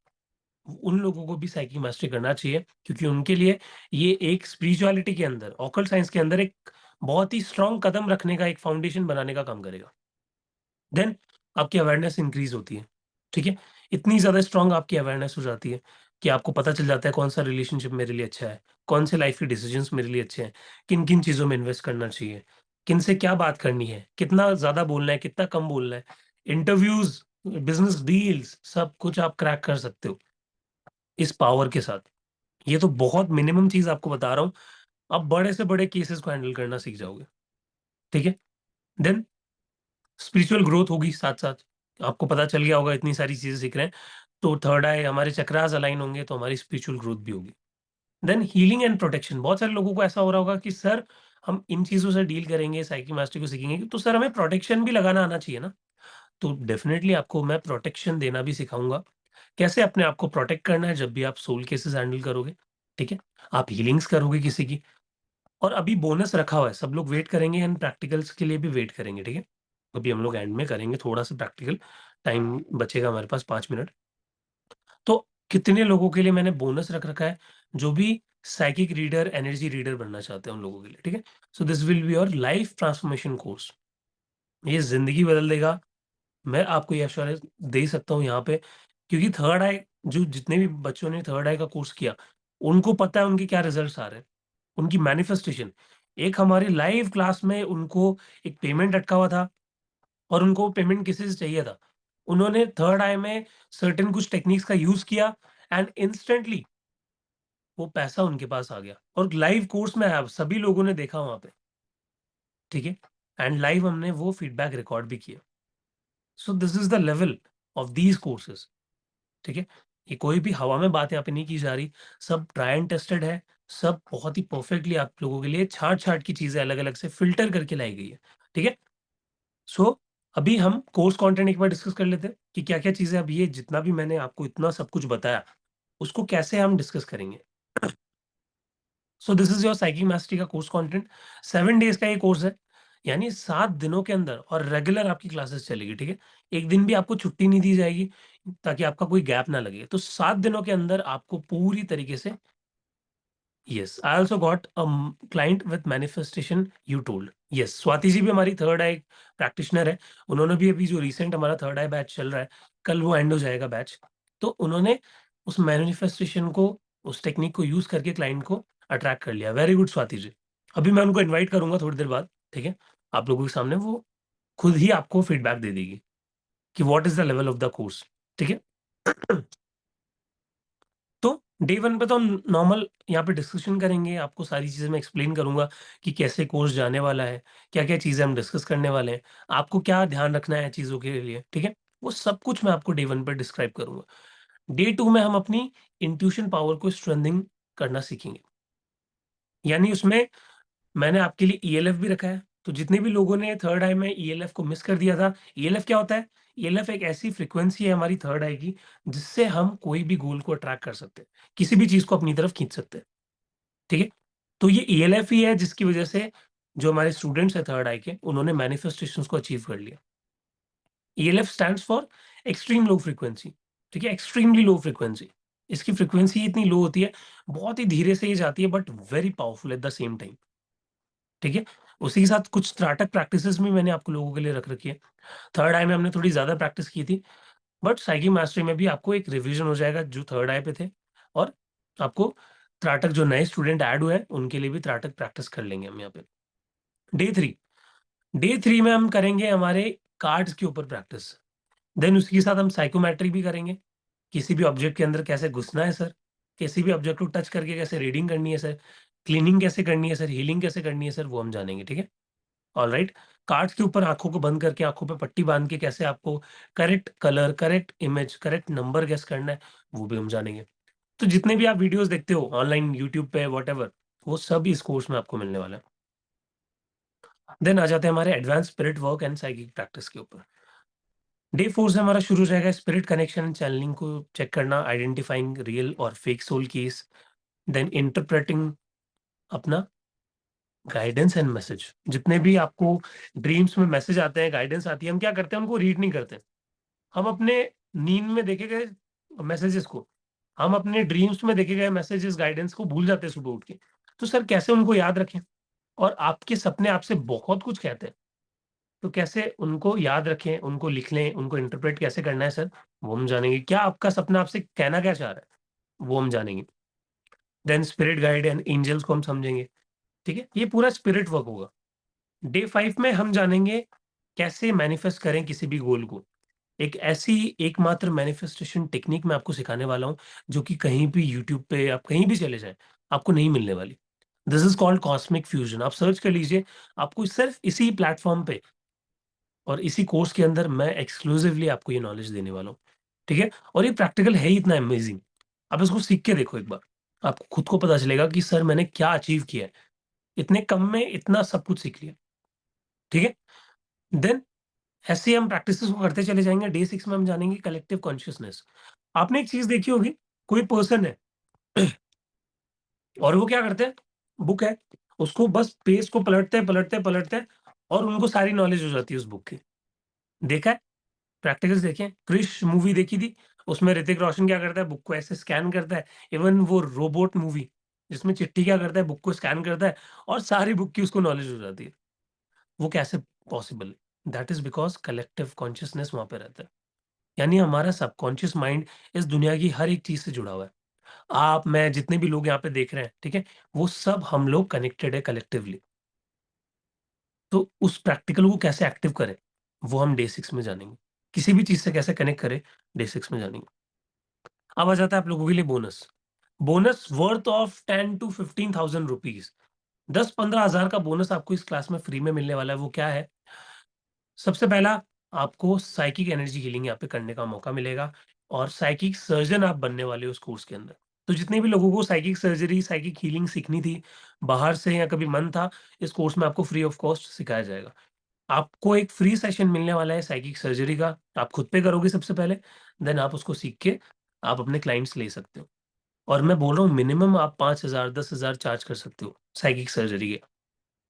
उन लोगों को भी साइकिक मास्टरी करना चाहिए, क्योंकि उनके लिए ये एक स्पिरिचुअलिटी के अंदर, ऑकल्ट साइंस के अंदर एक बहुत ही स्ट्रॉन्ग कदम रखने का, एक फाउंडेशन बनाने का काम करेगा। देन आपकी अवेयरनेस इंक्रीज़ होती है, ठीक है? इतनी ज़्यादा स्ट्रॉन्ग आपकी अवेयरनेस हो जाती है कि आपको पता चल जाता है कौन-सा रिलेशनशिप मेरे लिए अच्छा है, कौन से लाइफ़ के डिसीज़न्स मेरे लिए अच्छे हैं, किन-किन चीज़ों में इन्वेस्ट करना चाहिए, किनसे क्या बात करनी है, कितना ज़्यादा बोलना है, कितना कम बोलना है, इंटरव्यूज़, बिज़नेस डील्स, सब कुछ आप क्रैक कर सकते हो इस पावर के साथ। ये तो बहुत मिनिमम चीज़ आपको बता रहा हूँ, आप बड़े से बड़े केसेस को हैंडल करना सीख जाओगे, ठीक है? देन स्पिरिचुअल ग्रोथ होगी साथ-साथ, आपको पता चल गया होगा इतनी सारी चीज़ें सीख रहे हैं, तो थर्ड आई हमारे चक्रास अलाइन होंगे तो हमारी स्पिरिचुअल ग्रोथ भी होगी। देन हीलिंग एंड प्रोटेक्शन, बहुत सारे लोगों को ऐसा हो रहा होगा कि सर हम इन चीज़ों से डील करेंगे, साइकिल मास्टरी को सीखेंगे, तो सर हमें प्रोटेक्शन भी लगाना आना चाहिए ना? तो डेफ़िनेटली आपको मैं प्रोटेक्शन देना भी सिखाऊँगा। कैसे अपने आप को प्रोटेक्ट करना है जब भी आप सोल केसेस हैंडल करोगे, ठीक है? आप हीलिंग्स करोगे किसी की, और अभी बोनस रखा हुआ है, सब लोग वेट करेंगे एंड प्रैक्टिकल्स के लिए भी वेट करेंगे, ठीक है? अभी हम लोग एंड में करेंगे थोड़ा-सा प्रैक्टिकल, टाइम बचेगा हमारे पास 5 मिनट। तो कितने लोगों के लिए मैंने बोनस रख रखा है, जो भी साइकिक रीडर, एनर्जी रीडर बनना चाहते हैं उन लोगों के लिए, ठीक है? So this will be your life transformation course. ये ज़िंदगी बदल देगा, मैं आपको ये एश्योरेंस दे सकता हूँ यहाँ पे, क्योंकि थर्ड आई जो जितने भी बच्चों ने थर्ड आई का कोर्स किया, उनको पता है उनके क्या रिजल्ट्स आ रहे हैं, उनकी मैनिफेस्टेशन। एक हमारी लाइव क्लास में उनको एक पेमेंट अटका हुआ था और उनको पेमेंट किसी से चाहिए था। उन्होंने थर्ड आई में सर्टेन कुछ टेक्निक्स का यूज़ किया एंड इंस्टेंटली वो पैसा उनके पास आ गया और लाइव कोर्स में आया, सभी लोगों ने देखा वहाँ पे, ठीक है? एंड लाइव हमने वो फीडबैक रिकॉर्ड भी किया। सो this is the level of these courses, ठीक है? ये कोई भी हवा में बात यहाँ पे नहीं की जा रही, सब ट्राई एंड टेस्टेड है, सब बहुत ही परफेक्टली आप लोगों के लिए छाँट-छाँट की चीज़ें अलग-अलग से फ़िल्टर करके लाई गई है, ठीक है? सो अभी हम कोर्स कंटेंट एक बार डिस्कस कर लेते हैं कि क्या-क्या चीज़ें, अब ये जितना भी मैंने आपको इतना सब कुछ बताया, उसको कैसे हम डिस्कस करेंगे। सो this is your psychic mastery का कोर्स कंटेंट, 7 डेज़ का ये कोर्स है, यानी 7 दिनों के अंदर और रेगुलर आपकी क्लासेस चलेगी, ठीक है? एक दिन भी आपको छुट्टी नहीं दी जाएगी, ताकि आपका कोई गैप ना लगे। तो 7 दिनों के अंदर आपको पूरी तरीके से, yes, I also got client with manifestation you told. Yes, Swati ji भी हमारी थर्ड आई प्रैक्टिशनर है। उन्होंने भी अभी जो रिसेंट हमारा थर्ड आई बैच चल रहा है, कल वो एंड हो जाएगा बैच। तो उन्होंने उस मैनिफेस्टेशन को, उस टेक्निक को यूज़ करके क्लाइंट को अट्रैक्ट कर लिया। Very good Swati ji. अभी मैं उनको इनवाइट करूँगा थोड़ी देर बाद, ठीक है? आप लोगों के सामने वो खुद ही आपको फीडबैक दे देगी कि what is the level of the course, ठीक है? तो डे 1 पे तो हम नॉर्मल यहाँ पे डिस्कशन करेंगे, आपको सारी चीज़ें मैं एक्सप्लेन करूँगा कि कैसे कोर्स जाने वाला है, क्या-क्या चीज़ें हम डिस्कस करने वाले हैं, आपको क्या ध्यान रखना है चीज़ों के लिए, ठीक है? वो सब कुछ मैं आपको डे 1 पे डिस्क्राइब करूँगा। डे 2 में हम अपनी इंट्यूशन पावर को स्ट्रेंथिंग करना सीखेंगे। यानी उसमें मैंने आपके लिए ईएलएफ भी रखा है, तो जितने भी लोगों ने थर्ड आई में ईएलएफ को मिस कर दिया था, ईएलएफ क्या होता है? ईएलएफ एक ऐसी फ्रीक्वेंसी है हमारी थर्ड आई की, जिससे हम कोई भी गोल को अट्रैक्ट कर सकते हैं, किसी भी चीज़ को अपनी तरफ खींच सकते हैं, ठीक है? तो ये ईएलएफ ही है जिसकी वजह से जो हमारे स्टूडेंट्स हैं थर्ड आई के, उन्होंने मैनिफेस्टेशंस को अचीव कर लिया। ELF stands for extreme low frequency, ठीक है? Extremely low frequency. इसकी फ्रीक्वेंसी इतनी लो होती है, बहुत ही धीरे से ये जाती है but very powerful at the same time. ठीक है? उसी के साथ कुछ त्राटक प्रैक्टिसेज़ भी मैंने आपको लोगों के लिए रख रखी है। थर्ड आई में हमने थोड़ी ज़्यादा प्रैक्टिस की थी, बट साइकिल मास्टरी में भी आपको एक रिवीजन हो जाएगा जो थर्ड आई पे थे, और आपको त्राटक जो नए स्टूडेंट ऐड हुए हैं, उनके लिए भी त्राटक प्रैक्टिस कर लेंगे हम यहाँ पे। डे 3 डे 3 में हम करेंगे हमारे कार्ड्स के ऊपर प्रैक्टिस। देन उसके साथ हम साइकोमेट्री भी करेंगे। किसी भी ऑब्जेक्ट के अंदर कैसे घुसना है सर, किसी भी ऑब्जेक्ट को टच करके कैसे रीडिंग करनी है सर, क्लीनिंग कैसे करनी है सर, हीलिंग कैसे करनी है सर, वो हम जानेंगे, ठीक है? ऑलराइट। कार्ड्स के ऊपर आँखों को बंद करके, आँखों पे पट्टी बाँध के कैसे आपको correct colour, correct image, correct number guess करना है, वो भी हम जानेंगे। तो जितने भी आप वीडियोज़ देखते हो ऑनलाइन यूट्यूब पे व्हाटएवर, वो सब इस कोर्स में आपको मिलने वाला है। देन आ जाते हैं हमारे advance spirit work and psychic practice के ऊपर। डे 4 से हमारा शुरू हो जाएगा स्पिरिट कनेक्शन एंड चैनलिंग को चेक करना, आइडेंटिफाइंग रियल और fake soul case, then interpreting अपना गाइडेंस एंड मैसेज। जितने भी आपको ड्रीम्स में मैसेज आते हैं, गाइडेंस आती है, हम क्या करते हैं, उनको रीड नहीं करते। हम अपने नींद में देखे गए मैसेजेस को, हम अपने ड्रीम्स में देखे गए मैसेजेस, गाइडेंस को भूल जाते हैं सुबह उठ के। तो सर कैसे उनको याद रखें? और आपके सपने आपसे बहुत कुछ कहते हैं, तो कैसे उनको याद रखें, उनको लिख लें, उनको इंटरप्रेट कैसे करना है सर, वो हम जानेंगे। क्या आपका सपना आपसे कहना क्या चाह रहा है, वो हम जानेंगे। Then spirit guide and angels को हम समझेंगे, ठीक है? ये पूरा स्पिरिट वर्क होगा। डे 5 में हम जानेंगे कैसे मैनिफेस्ट करें किसी भी गोल को। एक ऐसी एकमात्र मैनिफेस्टेशन टेक्निक मैं आपको सिखाने वाला हूँ, जो कि कहीं भी यूट्यूब पे आप कहीं भी चले जाएँ, आपको नहीं मिलने वाली। This is called cosmic fusion. आप सर्च कर लीजिए, आपको सिर्फ़ इसी प्लेटफ़ॉर्म पे और इसी कोर्स के अंदर मैं एक्सक्लूसिवली आपको ये नॉलेज देने वाला हूँ, ठीक है? और ये प्रैक्टिकल है ही इतना अमेज़िंग। आप इसको सीख के देखो एक बार, आपको खुद को पता चलेगा कि सर मैंने क्या अचीव किया है। इतने कम में इतना सब कुछ सीख लिया, ठीक है? देन ऐसे ही हम प्रैक्टिसेस को करते चले जाएँगे। डे 6 में हम जानेंगे कलेक्टिव कॉन्शियसनेस। आपने एक चीज़ देखी होगी, कोई पर्सन है और वो क्या करते हैं, बुक है, उसको बस पेज को पलटते हैं, पलटते हैं, पलटते हैं और उनको सारी नॉलेज हो जाती है उस बुक की। देखा है? प्रैक्टिकल्स देखे हैं? क्रिश मूवी देखी थी? उसमें ऋतिक रोशन क्या करता है, बुक को ऐसे स्कैन करता है। इवन वो रोबोट मूवी, जिसमें चिट्टी क्या करता है, बुक को स्कैन करता है और सारी बुक की उसको नॉलेज हो जाती है। वो कैसे पॉसिबल है? That is because collective consciousness वहाँ पे रहता है। यानी हमारा सबकॉन्शियस माइंड इस दुनिया की हर एक चीज़ से जुड़ा हुआ है। आप, मैं, जितने भी लोग यहाँ पे देख रहे हैं, ठीक है? वो सब हम लोग कनेक्टेड है कलेक्टिवली। तो उस प्रैक्टिकल को कैसे एक्टिव करें, वो हम डे 6 में जानेंगे। किसी भी चीज़ से कैसे कनेक्ट करें, डे 6 में जानेंगे। अब आ जाता है आप लोगों के लिए bonus. Bonus worth of 10 to 15,000 rupees. 10-15 हज़ार का बोनस आपको इस क्लास में फ्री में मिलने वाला है, वो क्या है? सबसे पहला, आपको साइकिक एनर्जी हीलिंग यहाँ पे करने का मौका मिलेगा और साइकिक सर्जन आप बनने वाले हो उस कोर्स के अंदर। तो जितने भी लोगों को साइकिक सर्जरी, साइकिक हीलिंग सीखनी थी, बाहर से या कभी मन था, इस कोर्स में आपको फ्री ऑफ कॉस्ट सिखाया जाएगा। आपको एक फ्री सेशन मिलने वाला है साइकिक सर्जरी का, आप खुद पे करोगे सबसे पहले, देन आप उसको सीख के आप अपने क्लाइंट्स ले सकते हो। और मैं बोल रहा हूँ मिनिमम आप 5,000 10,000 चार्ज कर सकते हो साइकिक सर्जरी के।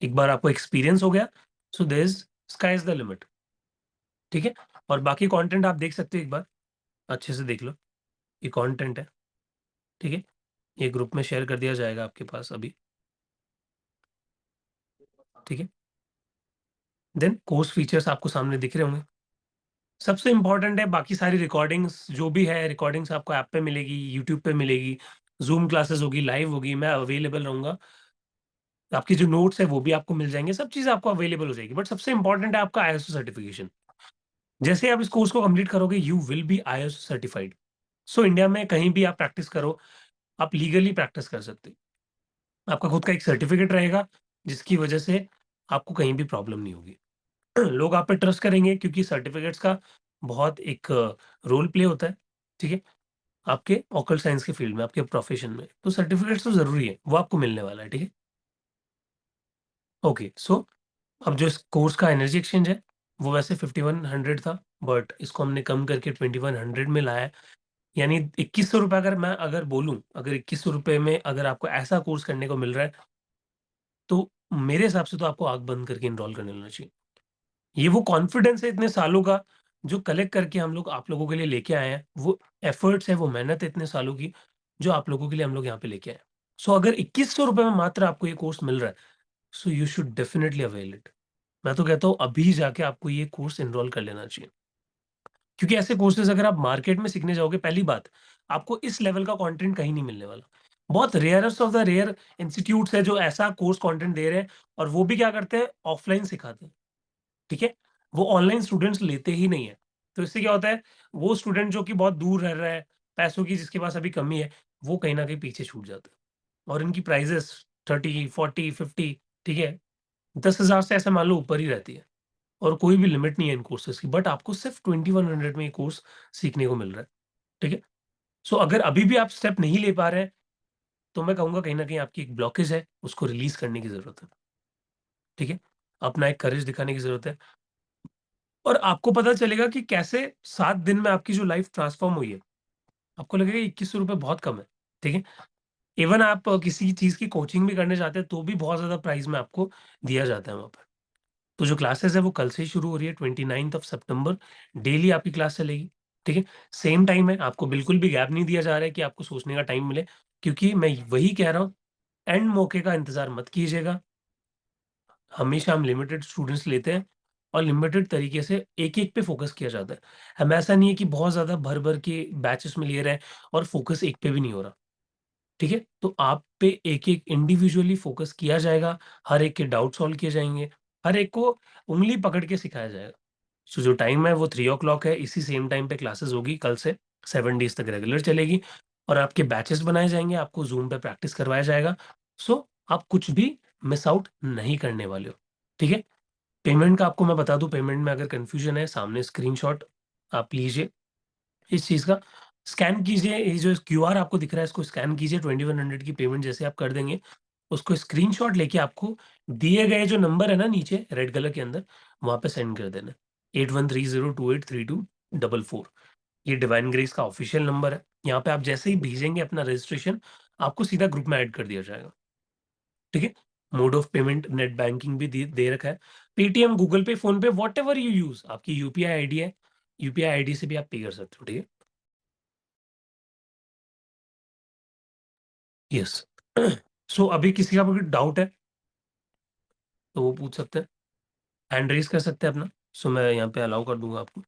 एक बार आपको एक्सपीरियंस हो गया, so there is sky is the limit, ठीक है? और बाकी कंटेंट आप देख सकते हो एक बार, अच्छे से देख लो, ये कंटेंट है, ठीक है? ये ग्रुप में शेयर कर दिया जाएगा आपके पास अभी, ठीक है? देन कोर्स फीचर्स आपको सामने दिख रहे होंगे। सबसे इम्पोर्टेंट है, बाकी सारी रिकॉर्डिंग्स जो भी है, रिकॉर्डिंग्स आपको ऐप पे मिलेगी, यूट्यूब पे मिलेगी, ज़ूम क्लासेस होगी, लाइव होगी, मैं अवेलेबल रहूँगा। आपके जो नोट्स है वो भी आपको मिल जाएँगे, सब चीज़ आपको अवेलेबल हो जाएगी। बट सबसे इम्पोर्टेंट है आपका आईएसओ सर्टिफिकेशन। जैसे ही आप इस कोर्स को कंप्लीट करोगे, you will be ISO certified. So India में कहीं भी आप प्रैक्टिस करो, आप लीगली प्रैक्टिस कर सकते हो। आपका खुद का एक सर्टिफिकेट रहेगा, जिसकी वजह से आपको कहीं भी प्रॉब्लम नहीं होगी। लोग आप पे ट्रस्ट करेंगे क्योंकि सर्टिफिकेट्स का बहुत एक रोल प्ले होता है, ठीक है? आपके ऑकल्ट साइंस के फील्ड में, आपके प्रोफ़ेशन में। तो सर्टिफिकेट्स तो ज़रूरी है, वो आपको मिलने वाला है, ठीक है? ओके, सो अब जो इस कोर्स का एनर्जी एक्सचेंज है, वो वैसे 5100 था, बट इसको हमने कम करके 2100 में लाया है। यानी ₹2100 अगर बोलूँ, अगर ₹2100 में अगर आपको ऐसा कोर्स करने को मिल रहा है, तो मेरे हिसाब से तो आपको आँख बंद करके एनरोल कर लेना चाहिए। ये वो कॉन्फिडेंस है इतने सालों का, जो कलेक्ट करके हम लोग आप लोगों के लिए लेके आए हैं। वो एफर्ट्स है, वो मेहनत है इतने सालों की, जो आप लोगों के लिए हम लोग यहाँ पे लेके आए हैं। सो अगर ₹2100 में मात्र आपको ये कोर्स मिल रहा है, so you should definitely avail it. मैं तो कहता हूँ अभी जाके आपको ये कोर्स एनरोल कर लेना चाहिए। क्योंकि ऐसे कोर्सेज़ अगर आप मार्केट में सीखने जाओगे, पहली बात, आपको इस लेवल का कंटेंट कहीं नहीं मिलने वाला। बहुत rarest of the rare institutes है जो ऐसा कोर्स कंटेंट दे रहे हैं और वो भी क्या करते हैं, ऑफलाइन सिखाते हैं। ठीक है? वो ऑनलाइन स्टूडेंट्स लेते ही नहीं है। तो इससे क्या होता है, वो स्टूडेंट जो कि बहुत दूर रह रहा है, पैसों की जिसके पास अभी कमी है, वो कहीं न कहीं पीछे छूट जाता है। और इनकी प्राइसेज़ 30, 40, 50, ठीक है? 10,000 से ऐसे मान लो ऊपर ही रहती है और कोई भी लिमिट नहीं है इन कोर्सेज़ की, बट आपको सिर्फ़ 2100 में ये कोर्स सीखने को मिल रहा है। ठीक है? सो अगर अभी भी आप स्टेप नहीं ले पा रहे हैं, तो मैं कहूँगा कहीं न कहीं आपकी एक ब्लॉकेज है, उसको रिलीज़ करने की ज़रूरत है। ठीक है? अपना एक करेज दिखाने की ज़रूरत है। और आपको पता चलेगा कि कैसे 7 दिन में आपकी जो लाइफ ट्रांसफ़ॉर्म हुई है। आपको लगेगा ₹2100 बहुत कम है, ठीक है? इवन आप किसी चीज़ की कोचिंग भी करने जाते हैं, तो भी बहुत ज़्यादा प्राइस में आपको दिया जाता है वहाँ पर। तो जो क्लासेस है वो कल से ही शुरू हो रही है, 29th ऑफ सितंबर, डेली आपकी क्लास चलेगी, ठीक है? सेम टाइम है, आपको बिल्कुल भी गैप नहीं दिया जा रहा है कि आपको सोचने का टाइम मिले, क्योंकि मैं वही कह रहा हूँ, एंड मौके का इंतज़ार मत कीजिएगा। हमेशा हम लिमिटेड स्टूडेंट्स लेते हैं और लिमिटेड तरीके से एक-एक पे फ़ोकस किया जाता है। हम ऐसा नहीं है कि बहुत ज़्यादा भर-भर के बैचेस में ले रहे हैं और फ़ोकस एक पे भी नहीं हो रहा, ठीक है? तो आप पे एक-एक इंडिविजुअली फ़ोकस किया जाएगा, हर एक के डाउट सॉल्व किए जाएँगे, हर एक को उँगली पकड़ के सिखाया जाएगा। सो जो टाइम है वो 3 ओ क्लॉक है, इसी सेम टाइम पे क्लासेस होगी कल से, 7 डेज़ तक रेगुलर चलेगी और आपके बैचेस बनाए जाएँगे, आपको ज़ूम पे प्रैक्टिस करवाया जाएगा। सो आप कुछ भी मिस आउट नहीं करने वाले हो, ठीक है? पेमेंट का आपको मैं बता दूँ, पेमेंट में अगर कन्फ्यूज़न है, सामने स्क्रीनशॉट आप लीजिए इस चीज़ का, स्कैन कीजिए, ये जो क्यूआर आपको दिख रहा है इसको स्कैन कीजिए, 2100 की पेमेंट जैसे आप कर देंगे, उसको स्क्रीनशॉट लेके आपको दिए गए जो नंबर है ना नीचे रेड कलर के अंदर, वहाँ पे सेंड कर देना है, 8130283244। ये डिवाइन ग्रेस का ऑफ़िशियल नंबर है। यहाँ पे आप जैसे ही भेजेंगे अपना रजिस्ट्रेशन, आपको सीधा ग्रुप में ऐड कर दिया जाएगा। ठीक है, mode of payment net banking भी दे रखा है, पेटीएम, गूगल पे, फोन पे, वॉट एवर यू यूज, आपकी यूपीआई आईडी है, यूपीआई आईडी से भी आप पे कर सकते हो। ठीक है, यस। सो अभी किसी का कोई डाउट है तो वो पूछ सकते हैं, हैंड रेज कर सकते हैं अपना। सो मैं यहाँ पे अलाउ कर दूंगा आपको।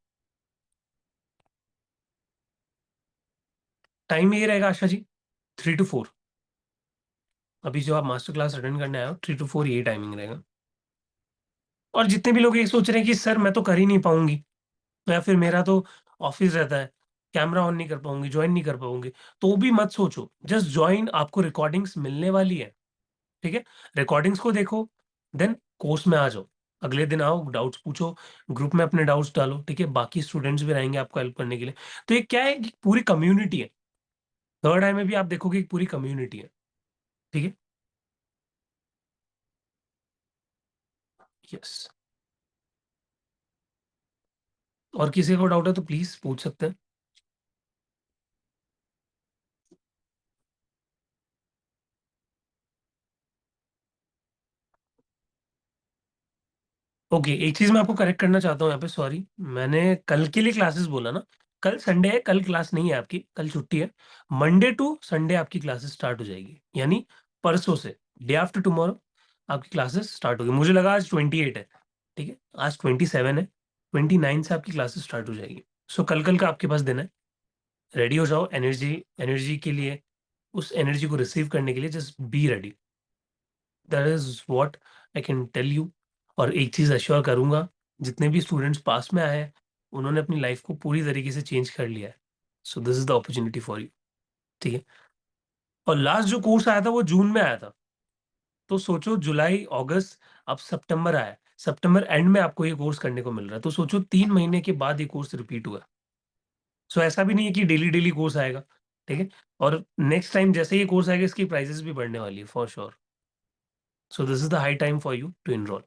टाइम ये रहेगा आशा जी, 3 to 4। अभी जो आप मास्टर क्लास अटेंड करने आए हो, 3 to 4 यही टाइमिंग रहेगा। और जितने भी लोग ये सोच रहे हैं कि सर मैं तो कर ही नहीं पाऊंगी, या फिर मेरा तो ऑफिस रहता है, कैमरा ऑन नहीं कर पाऊंगी, ज्वाइन नहीं कर पाऊंगी, तो भी मत सोचो, जस्ट ज्वाइन, आपको रिकॉर्डिंग्स मिलने वाली है। ठीक है, रिकॉर्डिंग्स को देखो, देन कोर्स में आ जाओ, अगले दिन आओ, डाउट्स पूछो, ग्रुप में अपने डाउट्स डालो। ठीक है, बाकी स्टूडेंट्स भी रहेंगे आपको हेल्प करने के लिए। तो ये क्या है कि पूरी कम्युनिटी है, थर्ड आई में भी आप देखोगे कि पूरी कम्युनिटी है। ठीक है, यस। और किसी को डाउट है तो प्लीज पूछ सकते हैं। ओके, एक चीज मैं आपको करेक्ट करना चाहता हूँ यहाँ पे, सॉरी, मैंने कल के लिए क्लासेस बोला ना, कल संडे है, कल क्लास नहीं है आपकी, कल छुट्टी है। मंडे टू संडे आपकी क्लासेस स्टार्ट हो जाएगी, यानी परसों से, डे आफ्टर टुमारो आपकी क्लासेस स्टार्ट होगी। मुझे लगा आज 28 है, ठीक है, आज 27 है, 29 से आपकी क्लासेस स्टार्ट हो जाएगी। सो कल कल का आपके पास दिन है, रेडी हो जाओ, एनर्जी एनर्जी के लिए, उस एनर्जी को रिसीव करने के लिए just be ready, that is what I can tell you. और एक चीज अश्योर करूंगा, जितने भी स्टूडेंट्स पास में आए हैं उन्होंने अपनी लाइफ को पूरी तरीके से चेंज कर लिया है। So this is the opportunity for you. ठीक है, और लास्ट जो कोर्स आया था वो जून में आया था, तो सोचो जुलाई अगस्त, अब सितंबर आया, सितंबर एंड में आपको ये कोर्स करने को मिल रहा है, तो सोचो 3 महीने के बाद ये कोर्स रिपीट हुआ है। सो ऐसा भी नहीं है कि डेली डेली कोर्स आएगा। ठीक है, और नेक्स्ट टाइम जैसे ये कोर्स आएगा इसकी प्राइसेस भी बढ़ने वाली है for sure. So this is the high time for you to enrol.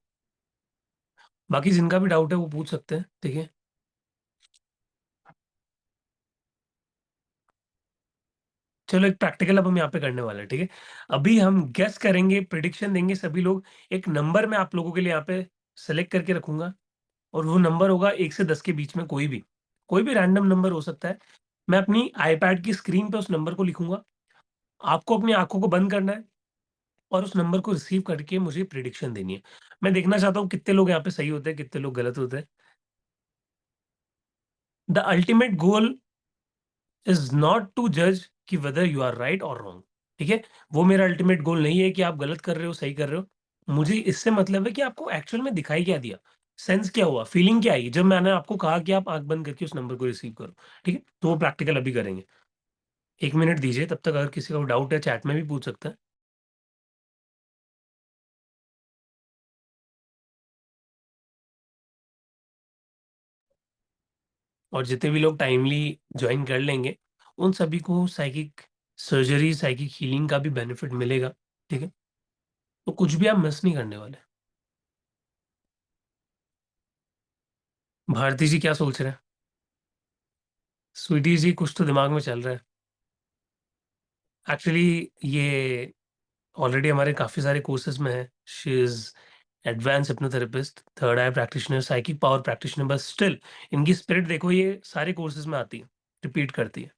बाकी जिनका भी डाउट है वो पूछ सकते हैं। ठीक है, चलो एक प्रैक्टिकल अब हम यहाँ पे करने वाले हैं। ठीक है, अभी हम गेस करेंगे, प्रिडिक्शन देंगे सभी लोग, एक नंबर मैं आप लोगों के लिए यहाँ पे सेलेक्ट करके रखूंगा, और वो नंबर होगा 1 से 10 के बीच में, कोई भी रैंडम नंबर हो सकता है। मैं अपनी आईपैड की स्क्रीन पे उस नंबर को लिखूंगा, आपको अपनी आंखों को बंद करना है और उस नंबर को रिसीव करके मुझे प्रिडिक्शन देनी है। मैं देखना चाहता हूँ कितने लोग यहाँ पे सही होते हैं, कितने लोग गलत होते हैं। The ultimate goal is not to जज कि वेदर यू आर राइट और रॉन्ग। ठीक है, वो मेरा अल्टीमेट गोल नहीं है कि आप गलत कर रहे हो सही कर रहे हो, मुझे इससे मतलब है कि आपको एक्चुअल में दिखाई क्या दिया, सेंस क्या हुआ, फीलिंग क्या आई जब मैंने आपको कहा कि आप आंख बंद करके उस नंबर को रिसीव करो। ठीक है, तो वो प्रैक्टिकल अभी करेंगे। 1 मिनट दीजिए, तब तक अगर किसी का डाउट है चैट में भी पूछ सकता है। और जितने भी लोग टाइमली ज्वाइन कर लेंगे उन सभी को साइकिक सर्जरी, साइकिक हीलिंग का भी बेनिफिट मिलेगा। ठीक है, तो कुछ भी आप मिस नहीं करने वाले। भारती जी क्या सोच रहे हैं? स्वीटी जी कुछ तो दिमाग में चल रहा है। एक्चुअली ये ऑलरेडी हमारे काफ़ी सारे कोर्सेज में है। She is advance hypnotherapist, third I practitioner, psychic power practitioner, but still इनकी स्पिरिट देखो ये सारे कोर्सेज में आती है, रिपीट करती है,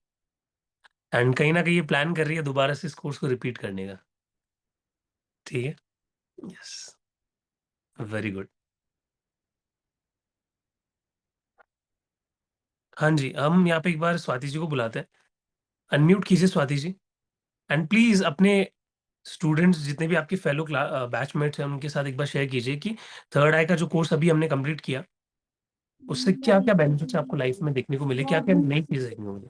एंड कहीं ना कहीं ये प्लान कर रही है दोबारा से इस कोर्स को रिपीट करने का। ठीक है, यस, वेरी गुड। हाँ जी, हम यहाँ पे एक बार स्वाति जी को बुलाते हैं, अनम्यूट कीजिए स्वाति जी, एंड प्लीज अपने स्टूडेंट्स जितने भी आपके फेलो बैचमेट्स हैं उनके साथ एक बार शेयर कीजिए कि थर्ड आई का जो कोर्स अभी हमने कंप्लीट किया उससे क्या क्या बेनिफिट्स आपको लाइफ में देखने को मिले, क्या क्या नई चीजें देखने को मिली।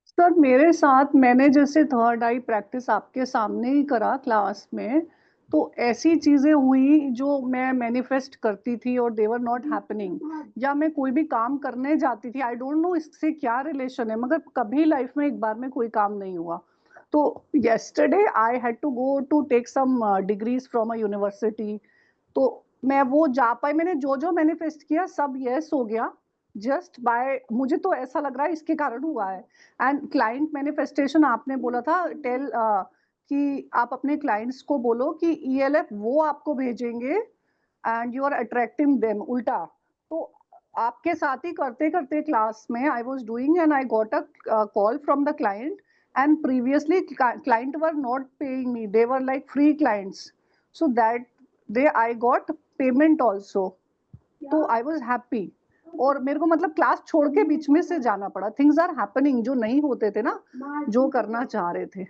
सर मेरे साथ मैंने जैसे थर्ड आई प्रैक्टिस आपके सामने ही करा क्लास में, तो ऐसी चीजें हुई जो मैं मैनिफेस्ट करती थी और दे वर नॉट हैपनिंग, या मैं कोई भी काम करने जाती थी, आई डोंट नो इससे क्या रिलेशन है, मगर कभी लाइफ में एक बार में कोई काम नहीं हुआ। तो yesterday I had to go to take some degrees from a university, तो मैं वो जा पाई, मैंने जो जो मैनिफेस्ट किया सब यस हो गया। जस्ट बाय, मुझे तो ऐसा लग रहा है इसके कारण हुआ है। एंड क्लाइंट मैनिफेस्टेशन आपने बोला था, टेल कि आप अपने क्लाइंट्स को बोलो कि ELF वो आपको भेजेंगे and you are attracting them, उल्टा। तो आपके साथ ही करते करते क्लास में I was doing and I got a call from the client, and previously client were not paying me, they were like free clients, so that they I got payment also, तो I was happy. और मेरे को मतलब class छोड़ के बीच में से जाना पड़ा, थिंग्स आर हैपनिंग जो नहीं होते थे ना, जो करना चाह रहे थे।